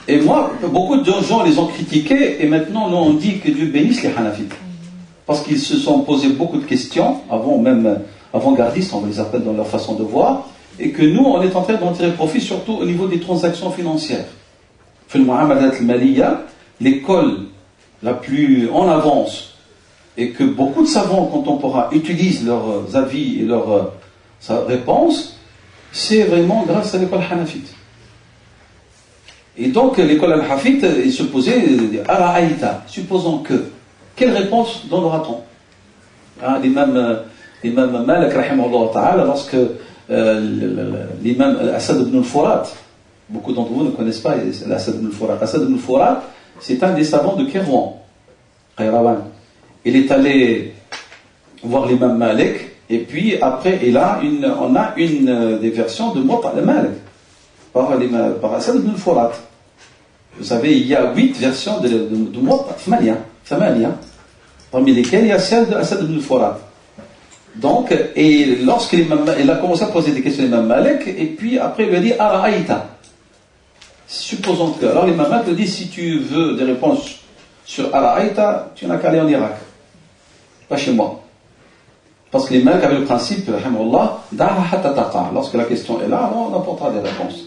A: Et moi, beaucoup de gens les ont critiqués, et maintenant nous on dit que Dieu bénisse les Hanafites. Parce qu'ils se sont posés beaucoup de questions, avant-gardistes, on les appelle dans leur façon de voir, et que nous, on est en train d'en tirer profit, surtout au niveau des transactions financières. Fil Mu'amalat al-Maliya, l'école la plus en avance, et que beaucoup de savants contemporains utilisent leurs avis et leurs réponses, c'est vraiment grâce à l'école Hanafite. Et donc l'école al-Hafid, il se posait, Ara'aïta, supposons que. Quelle réponse donnera-t-on? L'imam Malik, rahimahullah ta'ala, lorsque l'imam Asad ibn al-Furat, beaucoup d'entre vous ne connaissent pas Asad ibn al-Furat. Asad ibn al-Furat, c'est un des savants de Kairouan, Qayrawan. Il est allé voir l'imam Malik, et puis après, on a une des versions de Muwatta al-Malik, par Asad ibn al-Furat. Vous savez, il y a 8 versions de Muwatta, 8, parmi lesquelles il y a celle de Asad ibn al-Furat. Donc, et lorsqu'il a commencé à poser des questions à l'imam Malik, et puis après il lui a dit Ara'aïta. Supposons que. Alors l'imam Malik lui dit, si tu veux des réponses sur Ara'aïta, tu n'as qu'à aller en Irak, pas chez moi. Parce que les Malik avaient le principe, lorsque la question est là, alors on apportera des réponses.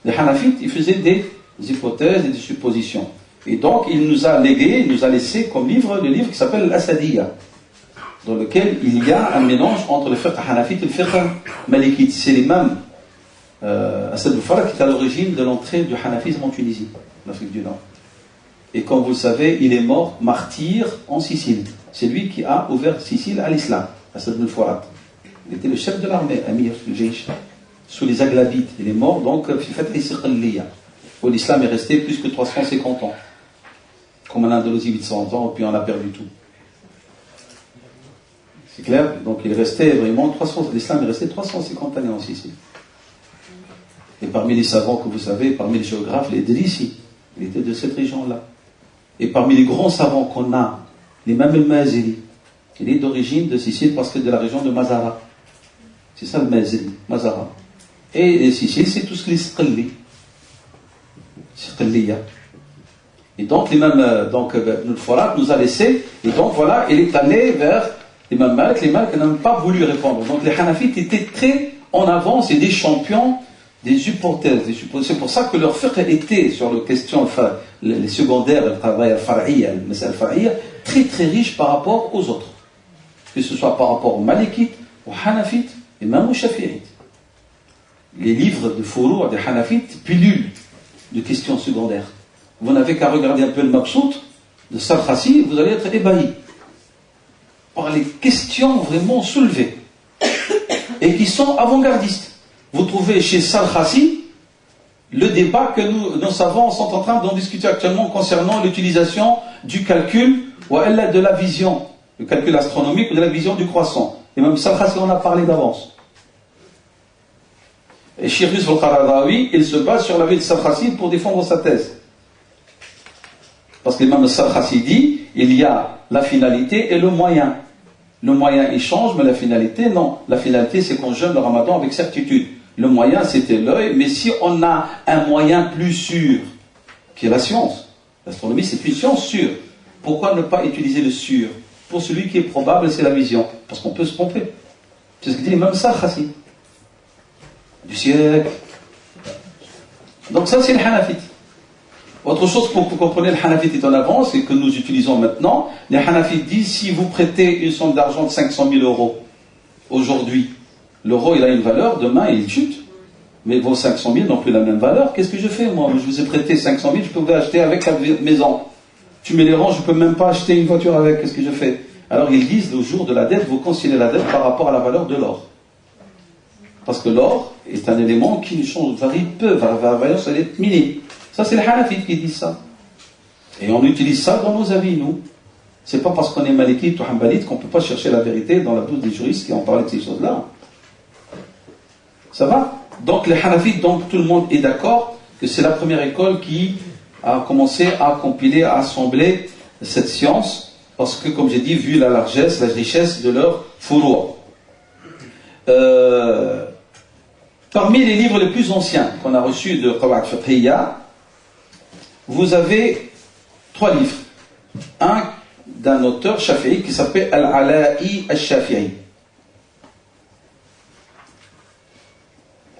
A: Les Hanafites, ils faisaient des hypothèses et des suppositions. Et donc, il nous a légué, il nous a laissé comme livre, le livre qui s'appelle l'Asadiyya, dans lequel il y a un mélange entre le fiqh hanafite et le fiqh malikite. C'est l'imam Asad al-Furat qui est à l'origine de l'entrée du hanafisme en Tunisie, en Afrique du Nord. Et comme vous le savez, il est mort martyr en Sicile. C'est lui qui a ouvert Sicile à l'islam, Asad al-Furat. Il était le chef de l'armée, Amir, le Jaysh, sous les Aghlabites. Il est mort donc, où l'islam est resté plus que 350 ans. Comme en Andalousie, 800 ans, puis on a perdu tout. C'est clair? Donc il restait vraiment l'islam est resté 350 années en Sicile. Et parmi les savants que vous savez, parmi les géographes, les Idrissi, il était de cette région-là. Et parmi les grands savants qu'on a, l'imam al-Maziri, il est d'origine de Sicile parce que de la région de Mazara. C'est ça le Maziri, Mazara. Et Sicile, c'est tout ce qui est Sqalli. Sqalliya. Et donc l'imam Ibn al-Furat nous a laissé, et donc voilà, il est allé vers l'imam Malik. Les Malik n'ont pas voulu répondre. Donc les Hanafites étaient très en avance et des champions des hypothèses. C'est pour ça que leur fiqh était sur les questions les secondaires, le travail al-far'iyya, très très riche par rapport aux autres. Que ce soit par rapport aux Malikites, aux Hanafites et même aux Shafi'ites. Les livres de Furu' des Hanafites, pilules de questions secondaires. Vous n'avez qu'à regarder un peu le Mabsout de Sarkhasi, vous allez être ébahi par les questions vraiment soulevées et qui sont avant-gardistes. Vous trouvez chez Sarkhasi le débat que nos savants sont en train d'en discuter actuellement concernant l'utilisation du calcul ou de la vision, le calcul astronomique ou de la vision du croissant. Et même Sarkhasi en a parlé d'avance. Et Cheikh Yusuf al-Qaradawi, il se base sur la vie de Sarkhasi pour défendre sa thèse. Parce que l'imam Sarkhasi dit, il y a la finalité et le moyen. Le moyen, il change, mais la finalité, non. La finalité, c'est qu'on jeûne le ramadan avec certitude. Le moyen, c'était l'œil, mais si on a un moyen plus sûr, qui est la science, l'astronomie, c'est une science sûre. Pourquoi ne pas utiliser le sûr? Pour celui qui est probable, c'est la vision. Parce qu'on peut se tromper. C'est ce que dit l'imam Sarkhasi. Du siècle. Donc ça, c'est le Hanafite. Autre chose pour que vous compreniez, le Hanafite est en avance et que nous utilisons maintenant. Les Hanafites disent, si vous prêtez une somme d'argent de 500 000 euros aujourd'hui, l'euro il a une valeur, demain il chute. Mais vos 500 000 n'ont plus la même valeur. Qu'est-ce que je fais moi? Je vous ai prêté 500 000, je pouvais acheter avec la maison. Tu me les rends, je ne peux même pas acheter une voiture avec. Qu'est-ce que je fais? Alors ils disent, le jour de la dette, vous considérez la dette par rapport à la valeur de l'or. Parce que l'or est un élément qui varie peu, la valeur elle est minime. Ça, c'est les Hanafites qui disent ça. Et on utilise ça dans nos avis, nous. C'est pas parce qu'on est malikite ou hanbalite qu'on ne peut pas chercher la vérité dans la bouche des juristes qui ont parlé de ces choses-là. Ça va? Donc, les Hanafites, donc tout le monde est d'accord que c'est la première école qui a commencé à compiler, à assembler cette science, parce que, comme j'ai dit, vu la largesse, la richesse de leur furu'. Parmi les livres les plus anciens qu'on a reçus de Qawa'id Fiqhiyya, vous avez 3 livres. Un d'un auteur shafi'i qui s'appelle Al-Ala'i al-Shafi'i.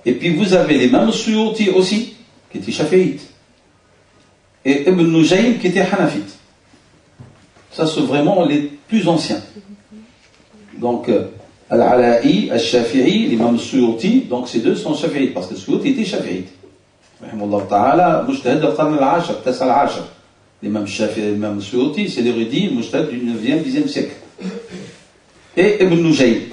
A: Et puis vous avez l'imam Suyuti aussi, qui était shafi'ite. Et Ibn Nujaym qui était hanafite. Ça, c'est vraiment les plus anciens. Donc, Al-Ala'i al-Shafi'i, l'imam Suyuti, donc ces deux sont shafi'ites, parce que Suyuti était shafi'ite. رحمه الله تعالى مجتهد القرن العاشر التاسع العاشر. L'imam الشافعي l'imam Suyuti, c'est l'érudit mujtahid du 9e 10e siècle. Et Ibn Nujayb.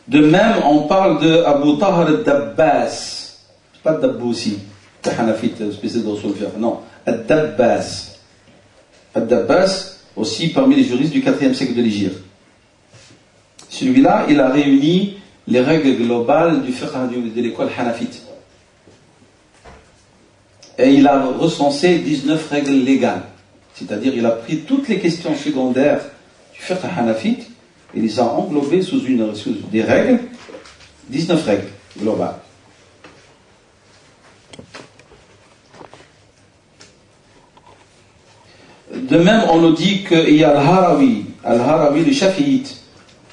A: De même, on parle de Abu Tahar al-Dabbas. Pas Dabboussi, le Hanafite spécialiste de Usul al-Fiqh. Non, al-Dabbas. Al-Dabbas, aussi parmi les juristes du 4e siècle de l'Hégire. Celui-là, il a réuni les règles globales du fiqh de l'école Hanafite. Et il a recensé 19 règles légales. C'est-à-dire, il a pris toutes les questions secondaires du fiqh Hanafite et les a englobées sous des règles, 19 règles globales. De même, on nous dit qu'il y a Al-Harawi, le Shafi'ite,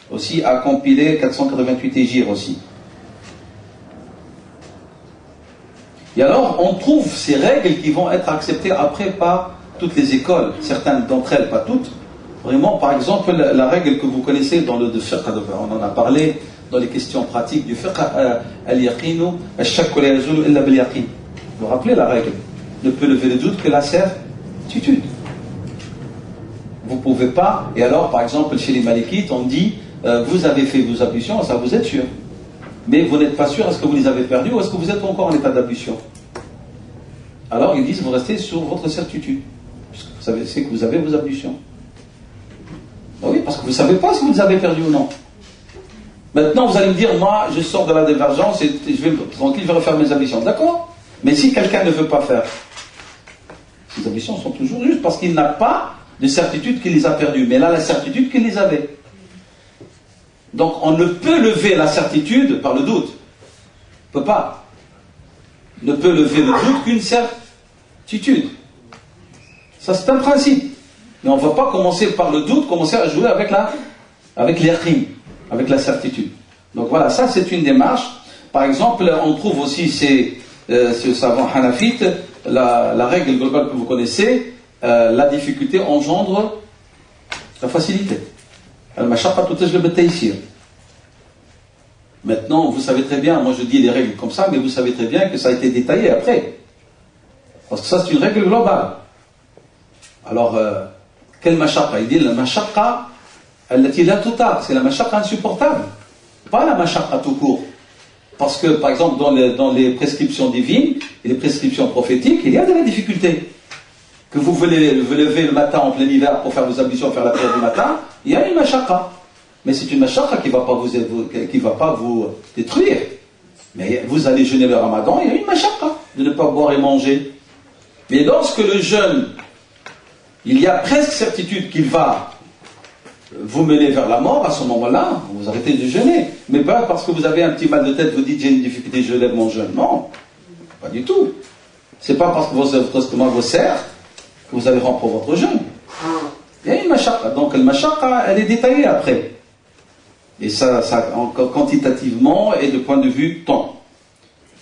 A: aussi a compilé 488 Hégires aussi. Et alors, on trouve ces règles qui vont être acceptées après par toutes les écoles, certaines d'entre elles, pas toutes. Vraiment, par exemple, la règle que vous connaissez dans le fiqh, on en a parlé dans les questions pratiques du fiqh, al-yaqinu, al-shakku la yazulu illa bil-yaqin. Vous vous rappelez la règle? Ne peut lever le doute que la certitude. Vous ne pouvez pas, et alors, par exemple, chez les Malikites, on dit, vous avez fait vos ablutions, ça vous êtes sûr. Mais vous n'êtes pas sûr, est-ce que vous les avez perdus ou est-ce que vous êtes encore en état d'ablution? Alors ils disent, vous restez sur votre certitude. Puisque vous savez, c'est que vous avez vos ablutions. Ben oui, parce que vous ne savez pas si vous les avez perdus ou non. Maintenant, vous allez me dire, moi, je sors de la divergence et je vais tranquille, je vais refaire mes ablutions. D'accord? Mais si quelqu'un ne veut pas faire, ses ablutions sont toujours justes parce qu'il n'a pas de certitude qu'il les a perdues. Mais là, la certitude qu'il les avait. Donc on ne peut lever la certitude par le doute. On ne peut pas. Ne peut lever le doute qu'une certitude. Ça c'est un principe. Mais on ne va pas commencer par le doute, commencer à jouer avec l'yaqin, avec la certitude. Donc voilà, ça c'est une démarche. Par exemple, on trouve aussi ce savant hanafite, la règle globale que vous connaissez, la difficulté engendre la facilité. Maintenant, vous savez très bien, moi je dis les règles comme ça, mais vous savez très bien que ça a été détaillé après. Parce que ça c'est une règle globale. Alors, quelle mashaqqa? Il dit la mashaqqa, c'est la mashaqqa insupportable. Pas la mashaqqa tout court. Parce que, par exemple, dans les prescriptions divines et les prescriptions prophétiques, il y a de la difficulté. Que vous voulez lever le matin en plein hiver pour faire vos ablutions, faire la prière du matin, il y a une mashaqqa. Mais c'est une mashaqqa qui ne va pas vous détruire. Mais vous allez jeûner le ramadan, il y a une mashaqqa de ne pas boire et manger. Mais lorsque le jeûne, il y a presque certitude qu'il va vous mener vers la mort, à ce moment-là, vous arrêtez de jeûner. Mais pas parce que vous avez un petit mal de tête, vous dites j'ai une difficulté, je lève mon jeûne. Non, pas du tout. C'est pas parce que votre estomac vous serre que vous allez rompre votre jeûne. Il y a une mashaqqa. Donc la mashaqqa, elle est détaillée après. Et ça quantitativement et de point de vue temps.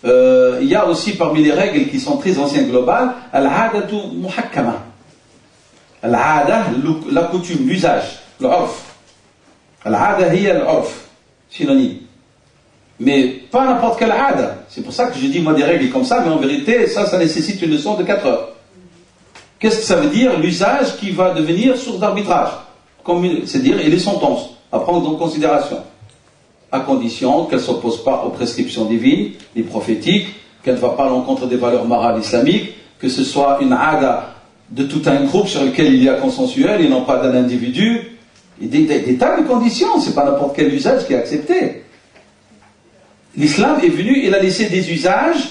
A: Il y a aussi parmi les règles qui sont très anciennes globales, al-'adatu muhakkama. Al-'ada, la coutume, l'usage, l'urf. Al-'ada hiya al-urf, synonyme. Mais pas n'importe quelle 'ada. C'est pour ça que je dis moi des règles comme ça, mais en vérité, ça nécessite une leçon de 4 heures. Qu'est-ce que ça veut dire? L'usage qui va devenir source d'arbitrage. C'est-à-dire, et les sentences à prendre en considération, à condition qu'elle ne s'oppose pas aux prescriptions divines, les prophétiques, qu'elle ne va pas à l'encontre des valeurs morales islamiques, que ce soit une 'ada de tout un groupe sur lequel il y a consensuel et non pas d'un individu. Et des tas de conditions, c'est pas n'importe quel usage qui est accepté. L'islam est venu, il a laissé des usages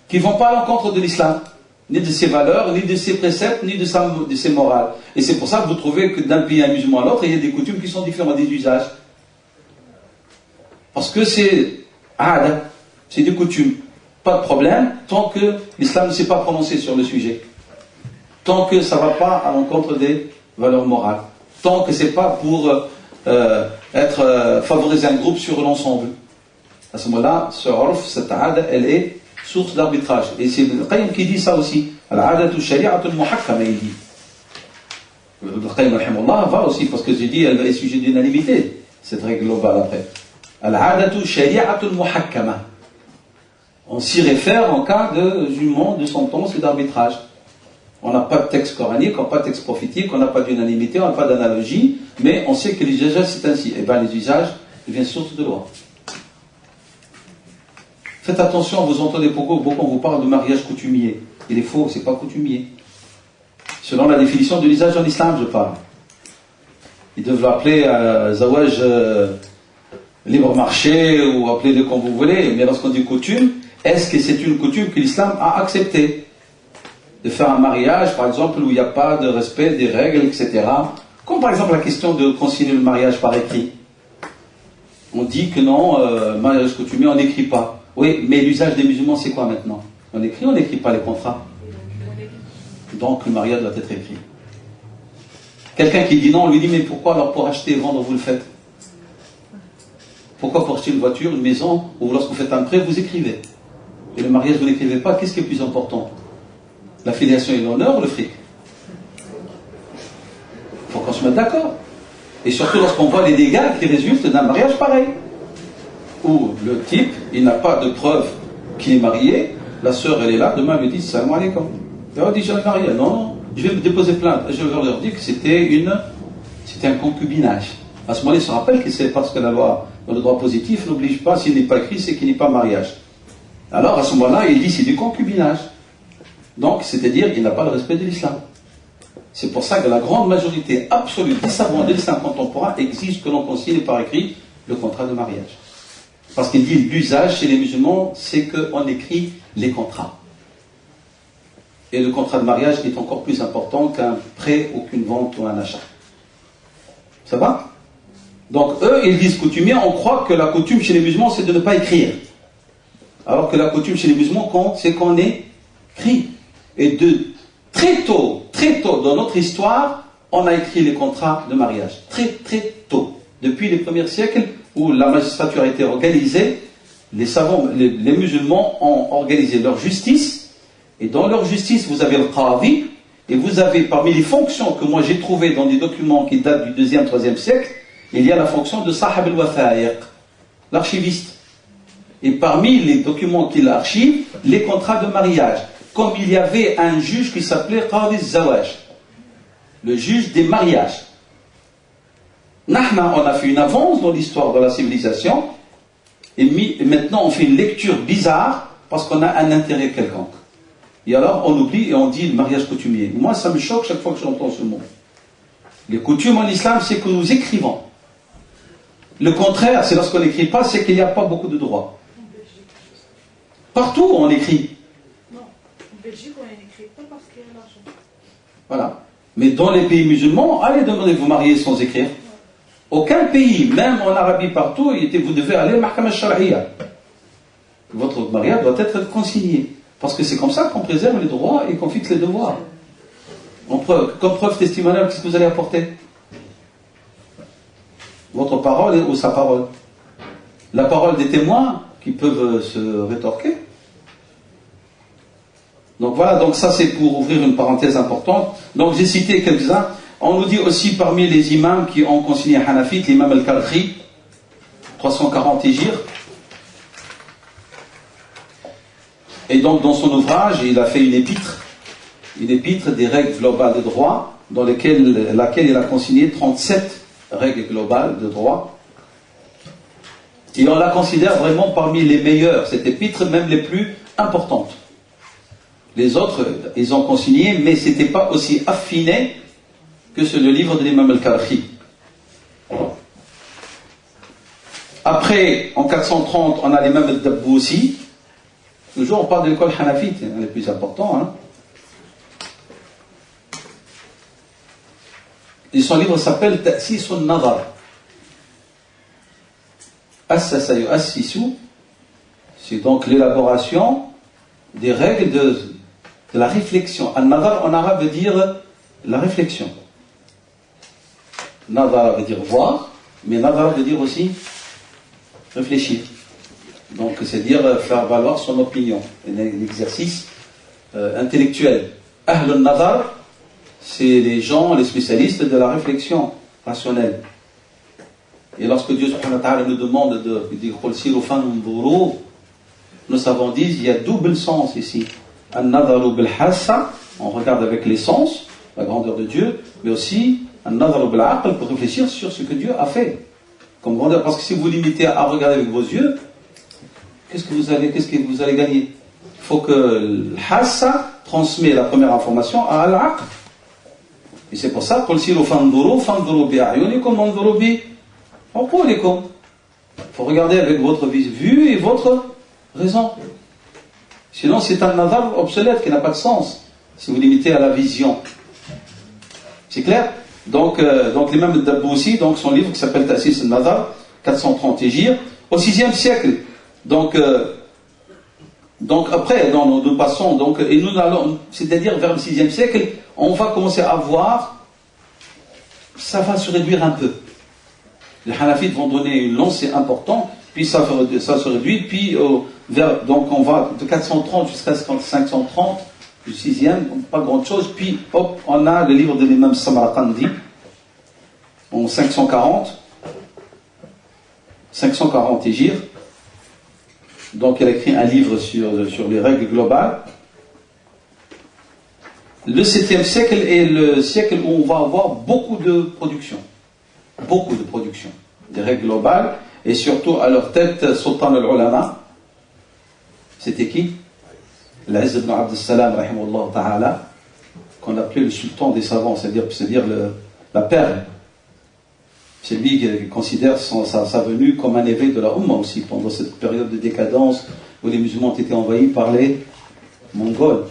A: qui ne vont pas à l'encontre de l'islam, ni de ses valeurs, ni de ses préceptes, ni de ses morales. Et c'est pour ça que vous trouvez que d'un pays musulman à l'autre, il y a des coutumes qui sont différentes des usages. Parce que c'est ada, c'est des coutumes. Pas de problème, tant que l'islam ne s'est pas prononcé sur le sujet. Tant que ça ne va pas à l'encontre des valeurs morales. Tant que ce n'est pas pour favoriser un groupe sur l'ensemble. À ce moment-là, ce urf, cette ada, elle est source d'arbitrage. Et c'est le Qayyim qui dit ça aussi. Al-'adatu shari'atun muhakkama, il dit. Le Qayyim, rahimahullah, va aussi, parce que j'ai dit, elle est sujet d'unanimité, cette règle globale après. Al-'adatu shari'atun muhakkama. On s'y réfère en cas de jugement, de sentence et d'arbitrage. On n'a pas de texte coranique, on n'a pas de texte prophétique, on n'a pas d'unanimité, on n'a pas d'analogie, mais on sait que les usages c'est ainsi. Et bien les usages deviennent source de loi. Faites attention, vous entendez beaucoup on vous parle de mariage coutumier. Il est faux, c'est pas coutumier. Selon la définition de l'usage en islam, je parle. Ils doivent l'appeler zawaj libre marché ou appelez-le comme vous voulez, mais lorsqu'on dit coutume, est-ce que c'est une coutume que l'islam a acceptée? De faire un mariage, par exemple, où il n'y a pas de respect des règles, etc. Comme par exemple la question de consigner le mariage par écrit. On dit que non, mariage coutumier, on n'écrit pas. Oui, mais l'usage des musulmans, c'est quoi maintenant? On écrit ou on n'écrit pas les contrats? Donc le mariage doit être écrit. Quelqu'un qui dit non, on lui dit mais pourquoi alors pour acheter et vendre vous le faites? Pourquoi pour acheter une voiture, une maison, ou lorsque vous faites un prêt, vous écrivez? Et le mariage, vous n'écrivez pas, qu'est-ce qui est plus important? La filiation et l'honneur ou le fric? Il faut qu'on se mette d'accord. Et surtout lorsqu'on voit les dégâts qui résultent d'un mariage pareil. Où le type, il n'a pas de preuve qu'il est marié, la sœur elle est là, demain elle lui dit salam alaikum. Et on dit j'ai marié. Non, non, je vais me déposer plainte. Et je vais leur dire que c'était un concubinage. À ce moment-là, il se rappelle que c'est parce que la loi, dans le droit positif, n'oblige pas, s'il n'est pas écrit, c'est qu'il n'est pas mariage. Alors à ce moment-là, il dit c'est du concubinage. Donc, c'est-à-dire qu'il n'a pas le respect de l'islam. C'est pour ça que la grande majorité absolue des savants de l'islam contemporain exige que l'on consigne par écrit le contrat de mariage. Parce qu'il dit l'usage chez les musulmans, c'est qu'on écrit les contrats. Et le contrat de mariage est encore plus important qu'un prêt ou qu'une vente ou un achat. Ça va? Donc eux, ils disent coutumier, on croit que la coutume chez les musulmans, c'est de ne pas écrire. Alors que la coutume chez les musulmans, c'est qu'on écrit. Et de très tôt dans notre histoire, on a écrit les contrats de mariage. Très tôt. Depuis les premiers siècles où la magistrature a été organisée, les savants, les musulmans ont organisé leur justice. Et dans leur justice, vous avez le qadi, et vous avez parmi les fonctions que moi j'ai trouvées dans des documents qui datent du 2e, 3e siècle, il y a la fonction de sahab al-wathaiq, l'archiviste. Et parmi les documents qu'il archive, les contrats de mariage. Comme il y avait un juge qui s'appelait Qadi Zawaj, le juge des mariages. Nahna, on a fait une avance dans l'histoire de la civilisation, et maintenant on fait une lecture bizarre parce qu'on a un intérêt quelconque. Et alors on oublie et on dit le mariage coutumier. Moi ça me choque chaque fois que j'entends ce mot. Les coutumes en islam, c'est que nous écrivons. Le contraire, c'est lorsqu'on n'écrit pas, c'est qu'il n'y a pas beaucoup de droits. Partout on écrit.
B: Belgique, on n'écrit pas parce qu'il y a l'argent.
A: Voilà. Mais dans les pays musulmans, allez demander vous marier sans écrire. Aucun pays, même en Arabie partout, vous devez aller à Mahkama al-Shar'iyya. Votre mariage doit être consigné. Parce que c'est comme ça qu'on préserve les droits et qu'on fixe les devoirs. Comme preuve testimoniale, qu'est-ce que vous allez apporter? Votre parole ou sa parole? La parole des témoins qui peuvent se rétorquer. Donc voilà, donc ça c'est pour ouvrir une parenthèse importante. Donc j'ai cité quelques-uns. On nous dit aussi parmi les imams qui ont consigné Hanafite, l'imam al-Kalkhi, 340 Hijr. Et donc dans son ouvrage, il a fait une épître des règles globales de droit, dans laquelle il a consigné 37 règles globales de droit. Et on la considère vraiment parmi les meilleures, cette épître, même les plus importantes. Les autres, ils ont consigné, mais ce n'était pas aussi affiné que le livre de l'imam al-Kalkhi. Après, en 430, on a l'imam al-Dabboussi. Toujours, on parle de l'école hanafite, les plus importants. Hein. Et son livre s'appelle Ta'sis al-Nazar. Assasa yu'assisu, c'est donc l'élaboration des règles de la réflexion. Al-Nazar en arabe veut dire la réflexion. Nazar veut dire voir, mais Nazar veut dire aussi réfléchir. Donc c'est dire faire valoir son opinion, un exercice intellectuel. Ahl al-Nazar, c'est les gens, les spécialistes de la réflexion rationnelle. Et lorsque Dieu subhanahu wa ta'ala nous demande de dire nous savons dit, il y a double sens ici. An-nadharu bil-hassa, on regarde avec les sens, la grandeur de Dieu, mais aussi an-nadharu bil-aql, pour réfléchir sur ce que Dieu a fait. Comme grandeur, parce que si vous limitez à regarder avec vos yeux, qu'est-ce que vous allez gagner? Il faut que le-hassa transmet la première information à al-aql. Et c'est pour ça, qul siru fanduru bi'ayunikum wanzuru bi'uqulikum. Il faut regarder avec votre vue et votre raison. Sinon, c'est un nadar obsolète qui n'a pas de sens, si vous limitez à la vision. C'est clair? Donc l'imam Dabboussi, donc son livre qui s'appelle Ta'sis al-Nadar, 430 Hijr, au 6e siècle. Donc après, nous passons, et nous allons, c'est-à-dire vers le 6e siècle, on va commencer à voir, ça va se réduire un peu. Les Hanafites vont donner une lancée importante, puis ça se réduit, puis donc on va de 430 jusqu'à 530, du 6e, pas grand chose, puis hop, on a le livre de l'imam Samarqandi, en 540 Hijr. Donc elle a écrit un livre sur les règles globales. Le 7e siècle est le siècle où on va avoir beaucoup de production, des règles globales, et surtout à leur tête Sultan al-Ulama. C'était qui? L'Izz ibn Abd al-Salam, rahimahullah ta'ala, qu'on appelait le sultan des savants, c'est-à-dire la perle. C'est lui qui considère sa venue comme un éveil de la Ummah aussi, pendant cette période de décadence où les musulmans étaient envahis par les Mongols.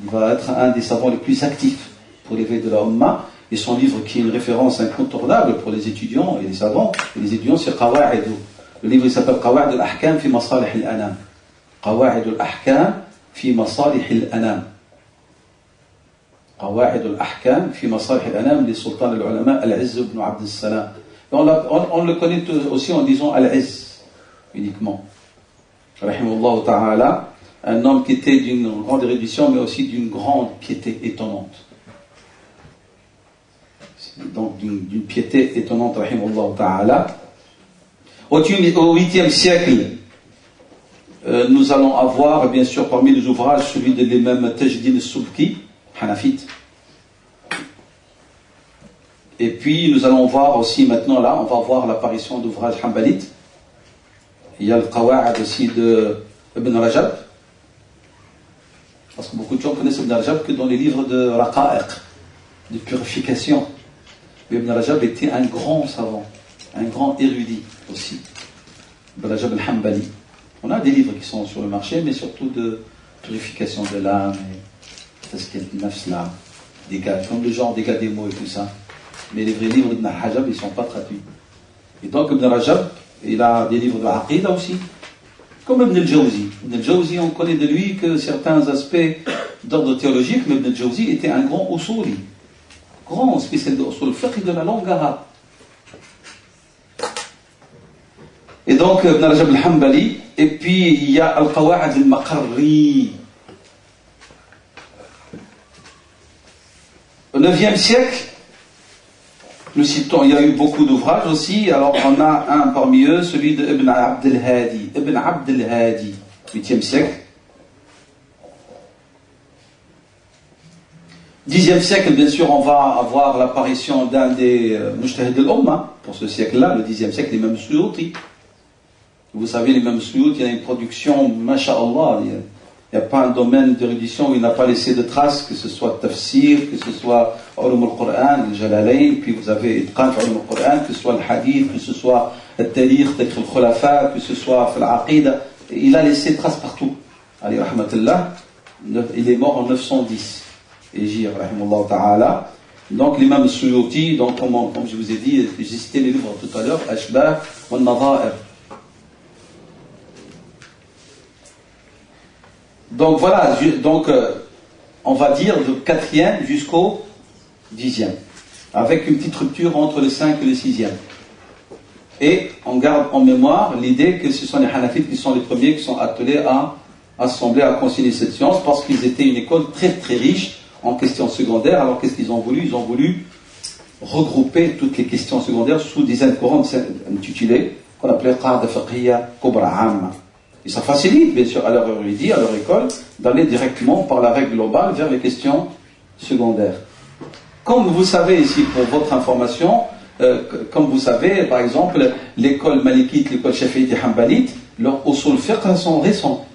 A: Il va être un des savants les plus actifs pour l'éveil de la Ummah, et son livre qui est une référence incontournable pour les étudiants et les savants, c'est Qawa'id. Le livre il s'appelle Qawa'id al-Ahkam fi Masalih al-Anam. Qawa'id al-Ahkam fi Masalih al-Anam. Qawa'id al-Ahkam fi Masalih al-Anam de Sultan al-Ulama al-Izz ibn Abd al-Salam. On le connaît aussi en disant al-Izz uniquement. Rahimahullah ta'ala. Un homme qui était d'une grande érudition, mais aussi d'une grande piété étonnante. Donc d'une piété étonnante, rahimahullah ta'ala. Au 8e siècle, nous allons avoir, bien sûr, parmi les ouvrages, celui de l'imam Tajdin al-Subki, Hanafite. Et puis, nous allons voir aussi, maintenant, là, on va voir l'apparition d'ouvrages Hanbalites. Il y a le Qawa'id aussi de Ibn Rajab. Parce que beaucoup de gens connaissent Ibn Rajab que dans les livres de Raqa'iq, de purification. Mais Ibn Rajab était un grand savant, un grand érudit aussi. Ibn Rajab al-Hanbali. On a des livres qui sont sur le marché, mais surtout de purification de l'âme, et tazkiyat al-nafs, là, comme le genre des mots et tout ça. Mais les vrais livres d'Ibn Rajab, ils ne sont pas traduits. Et donc Ibn Rajab, il a des livres de l'Aqida aussi. Comme Ibn al-Jawzi. Ibn al-Jawzi, on connaît de lui que certains aspects d'ordre théologique, mais Ibn al-Jawzi était un grand usuli, grand spécialiste de usul al-fiqh et de la langue arabe. Et donc Ibn Rajab al-Hanbali, et puis il y a al-Qawa'id al-Maqarri. Au 9e siècle, nous citons, il y a eu beaucoup d'ouvrages aussi. Alors on a un parmi eux, celui de Ibn Abd al-Hadi. Ibn Abd al-Hadi, 8e siècle. 10e siècle, bien sûr, on va avoir l'apparition d'un des Mujtahid al-Ummah. Pour ce siècle-là, le 10e siècle, l'imam Suyuti. Vous savez, l'imam Suyuti, il y a une production, masha'Allah, il n'y a pas un domaine d'érudition où il n'a pas laissé de traces, que ce soit tafsir, que ce soit ulum al-Qur'an, le Jalalayn, puis vous avez itqan ulum al-Qur'an, que ce soit le hadith, que ce soit le tarikh, tarikh al-khulafa, que ce soit al-aqida. Il a laissé traces partout. Alayhi rahmatullah. Il est mort en 910. Hijr, rahimahullah ta'ala. Donc l'imam Suyuti, donc comme je vous ai dit, j'ai cité les livres tout à l'heure, Ashbah wa Nadha'ir. Donc voilà, on va dire de 4e jusqu'au 10e, avec une petite rupture entre le 5 et le 6e. Et on garde en mémoire l'idée que ce sont les Hanafites qui sont les premiers qui sont attelés à assembler, à consigner cette science, parce qu'ils étaient une école très très riche en questions secondaires. Alors qu'est-ce qu'ils ont voulu? Ils ont voulu regroupé toutes les questions secondaires sous des aides courantes intitulées, qu'on appelait Qa'da Fiqhiyya Kubra Amma. Et ça facilite, bien sûr, à leur érudit, à leur école, d'aller directement par la règle globale vers les questions secondaires. Comme vous savez ici, pour votre information, comme vous savez, par exemple, l'école malikite, l'école shafi'ite et hanbalite, leurs usul fiqh sont récents.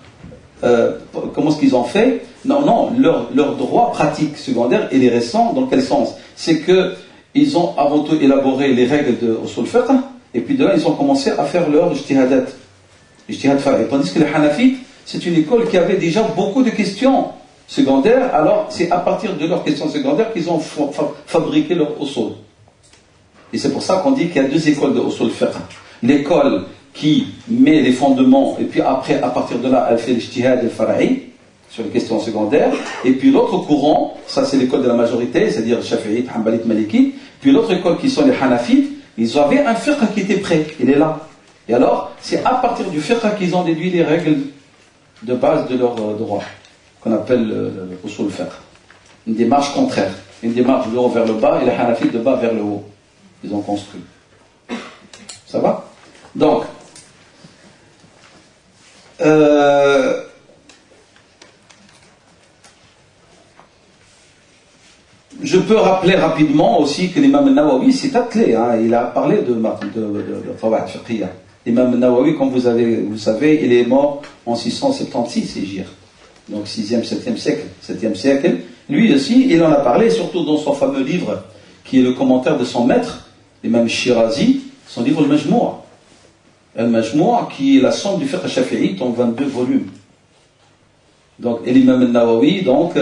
A: Comment est-ce qu'ils ont fait? Non, leur droit pratique secondaire, il est récent. Dans quel sens? C'est qu'ils ont avant tout élaboré les règles de usul fiqh, et puis de là, ils ont commencé à faire leur ijtihadat. Tandis que les hanafites, c'est une école qui avait déjà beaucoup de questions secondaires, alors c'est à partir de leurs questions secondaires qu'ils ont fabriqué leur usul. Et c'est pour ça qu'on dit qu'il y a deux écoles de usul fiqh. L'école qui met les fondements, et puis après, à partir de là, elle fait l'ijtihad al-fara'i, sur les questions secondaires, et puis l'autre courant, ça c'est l'école de la majorité, c'est-à-dire Shafi'ite, Hanbalite, Malikite, puis l'autre école qui sont les Hanafites, ils avaient un fiqh qui était prêt, il est là. Et alors, c'est à partir du fiqh qu'ils ont déduit les règles de base de leur droit, qu'on appelle le usul fiqh. Une démarche contraire, une démarche de haut vers le bas, et les Hanafites de bas vers le haut. Ils ont construit. Ça va? Donc, je peux rappeler rapidement aussi que l'imam al-Nawawi s'est attelé, hein, il a parlé de Qawaid Fiqhiyya. L'imam al-Nawawi, comme vous savez, il est mort en 676 Hijr, donc 6e, 7e siècle, 7e siècle. Lui aussi, il en a parlé, surtout dans son fameux livre, qui est le commentaire de son maître, l'imam Shirazi, son livre Al-Majmou'. Al-Majmou', qui est la somme du fiqh shafi'ite en 22 volumes. Donc, l'imam al-Nawawi, donc,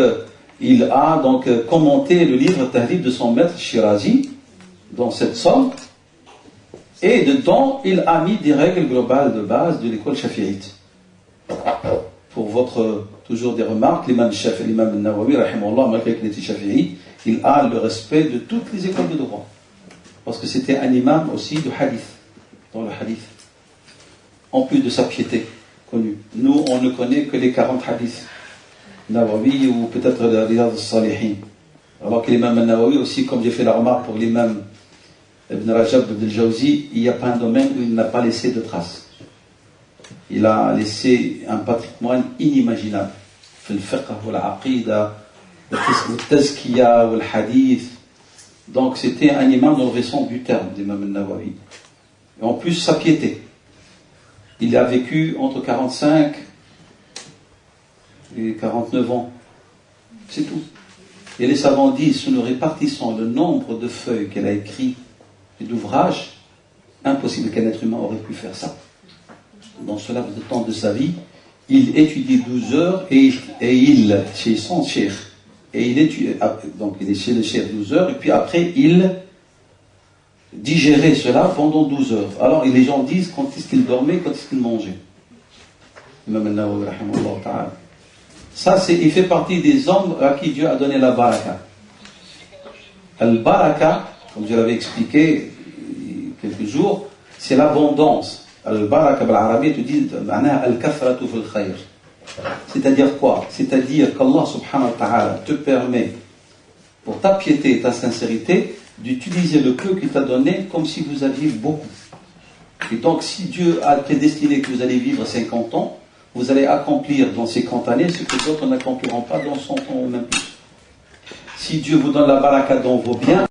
A: il a donc commenté le livre Tahdhib de son maître Shirazi, dans cette somme, et dedans, il a mis des règles globales de base de l'école shafi'ite. Pour votre, toujours des remarques, l'imam al-Nawawi, rahimahullah, malgré qu'il était shafi'ite, il a le respect de toutes les écoles de droit. Parce que c'était un imam aussi de hadith, dans le hadith. En plus de sa piété connue. Nous, on ne connaît que les 40 hadiths Nawawi ou peut-être le Riyad al-Salihin. Alors que l'imam al-Nawawi aussi, comme j'ai fait la remarque pour l'imam Ibn Rajab Ibn al-Jawzi, il n'y a pas un domaine où il n'a pas laissé de traces. Il a laissé un patrimoine inimaginable. في الفقه والعقيدة والتزكية والحديث. Donc c'était un imam dans le vrai sens du terme d'imam al-Nawawi. Et en plus sa piété. Il a vécu entre 45 et 49 ans. C'est tout. Et les savants disent, si nous répartissons le nombre de feuilles qu'elle a écrites et d'ouvrages, impossible qu'un être humain aurait pu faire ça. Dans ce laps de temps de sa vie, il étudie 12 heures et il, chez son cheikh, et il étudie, donc il est chez le cheikh 12 heures, et puis après il digérait cela pendant 12 heures. Alors les gens disent quand est-ce qu'il dormait, quand est-ce qu'il mangeait. Imam al-Nawawi, rahimahullah ta'ala. Ça, il fait partie des hommes à qui Dieu a donné la baraka. Al-baraka, comme je l'avais expliqué quelques jours, c'est l'abondance. Al-baraka, al-arabi, tu dis, al-kafratu fil khayr. C'est-à-dire quoi? C'est-à-dire qu'Allah subhanahu wa ta'ala te permet, pour ta piété et ta sincérité, d'utiliser le peu qu'il t'a donné comme si vous aviez beaucoup. Et donc, si Dieu a prédestiné que vous allez vivre 50 ans, vous allez accomplir dans 50 années ce que d'autres n'accompliront pas dans 100 ans ou même plus. Si Dieu vous donne la baraka dans vos biens,